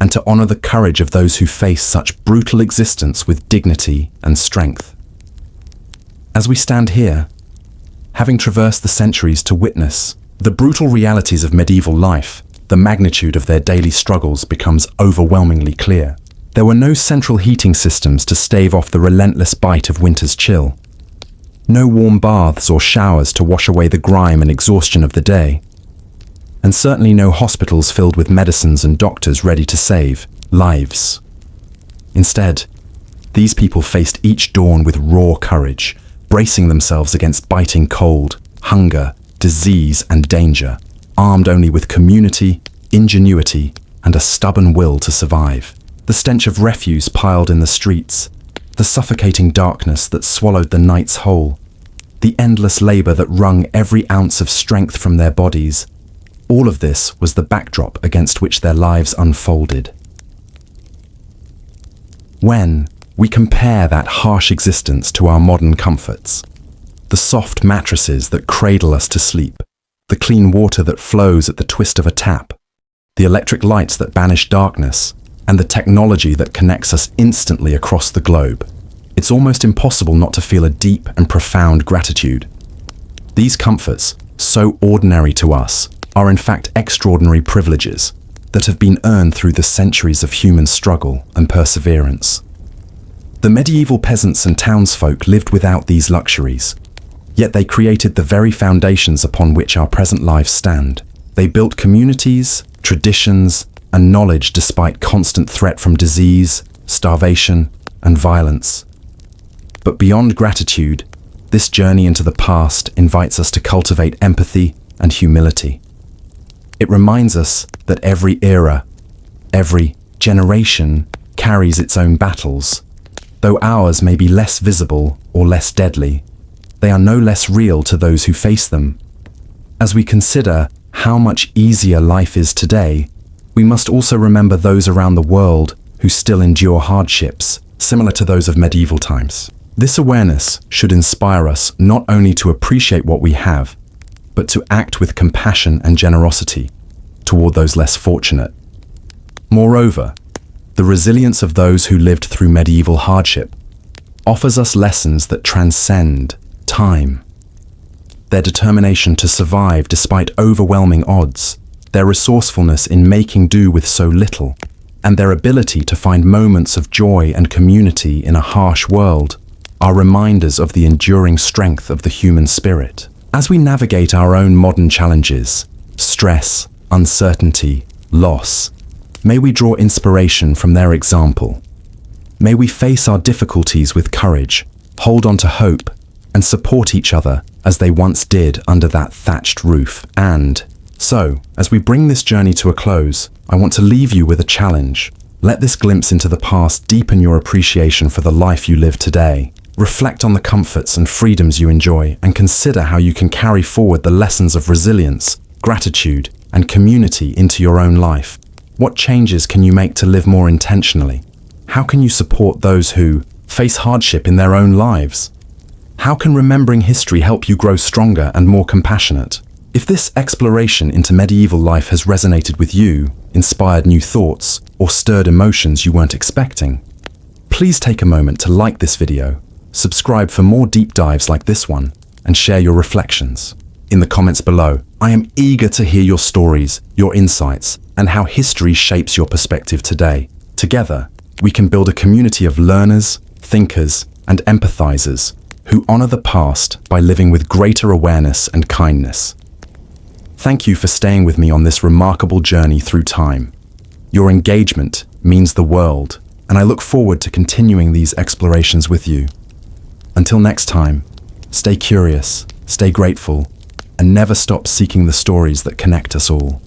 Speaker 1: and to honor the courage of those who face such brutal existence with dignity and strength. As we stand here, having traversed the centuries to witness the brutal realities of medieval life, the magnitude of their daily struggles becomes overwhelmingly clear. There were no central heating systems to stave off the relentless bite of winter's chill. No warm baths or showers to wash away the grime and exhaustion of the day. And certainly no hospitals filled with medicines and doctors ready to save lives. Instead, these people faced each dawn with raw courage, bracing themselves against biting cold, hunger, disease, and danger, armed only with community, ingenuity, and a stubborn will to survive. The stench of refuse piled in the streets, the suffocating darkness that swallowed the nights whole, the endless labor that wrung every ounce of strength from their bodies. All of this was the backdrop against which their lives unfolded. When we compare that harsh existence to our modern comforts, the soft mattresses that cradle us to sleep, the clean water that flows at the twist of a tap, the electric lights that banish darkness, and the technology that connects us instantly across the globe, it's almost impossible not to feel a deep and profound gratitude. These comforts, so ordinary to us, are in fact extraordinary privileges that have been earned through the centuries of human struggle and perseverance. The medieval peasants and townsfolk lived without these luxuries, yet they created the very foundations upon which our present lives stand. They built communities, traditions, and knowledge despite constant threat from disease, starvation, and violence. But beyond gratitude, this journey into the past invites us to cultivate empathy and humility. It reminds us that every era, every generation carries its own battles. Though ours may be less visible or less deadly, they are no less real to those who face them. As we consider how much easier life is today, we must also remember those around the world who still endure hardships similar to those of medieval times. This awareness should inspire us not only to appreciate what we have, but to act with compassion and generosity toward those less fortunate. Moreover, the resilience of those who lived through medieval hardship offers us lessons that transcend time. Their determination to survive despite overwhelming odds, their resourcefulness in making do with so little, and their ability to find moments of joy and community in a harsh world are reminders of the enduring strength of the human spirit. As we navigate our own modern challenges, stress, uncertainty, loss, may we draw inspiration from their example. May we face our difficulties with courage, hold on to hope, and support each other as they once did under that thatched roof. And so, as we bring this journey to a close, I want to leave you with a challenge. Let this glimpse into the past deepen your appreciation for the life you live today. Reflect on the comforts and freedoms you enjoy, and consider how you can carry forward the lessons of resilience, gratitude, and community into your own life. What changes can you make to live more intentionally? How can you support those who face hardship in their own lives? How can remembering history help you grow stronger and more compassionate? If this exploration into medieval life has resonated with you, inspired new thoughts, or stirred emotions you weren't expecting, please take a moment to like this video, subscribe for more deep dives like this one, and share your reflections. In the comments below, I am eager to hear your stories, your insights, and how history shapes your perspective today. Together, we can build a community of learners, thinkers, and empathizers who honor the past by living with greater awareness and kindness. Thank you for staying with me on this remarkable journey through time. Your engagement means the world, and I look forward to continuing these explorations with you. Until next time, stay curious, stay grateful, and never stop seeking the stories that connect us all.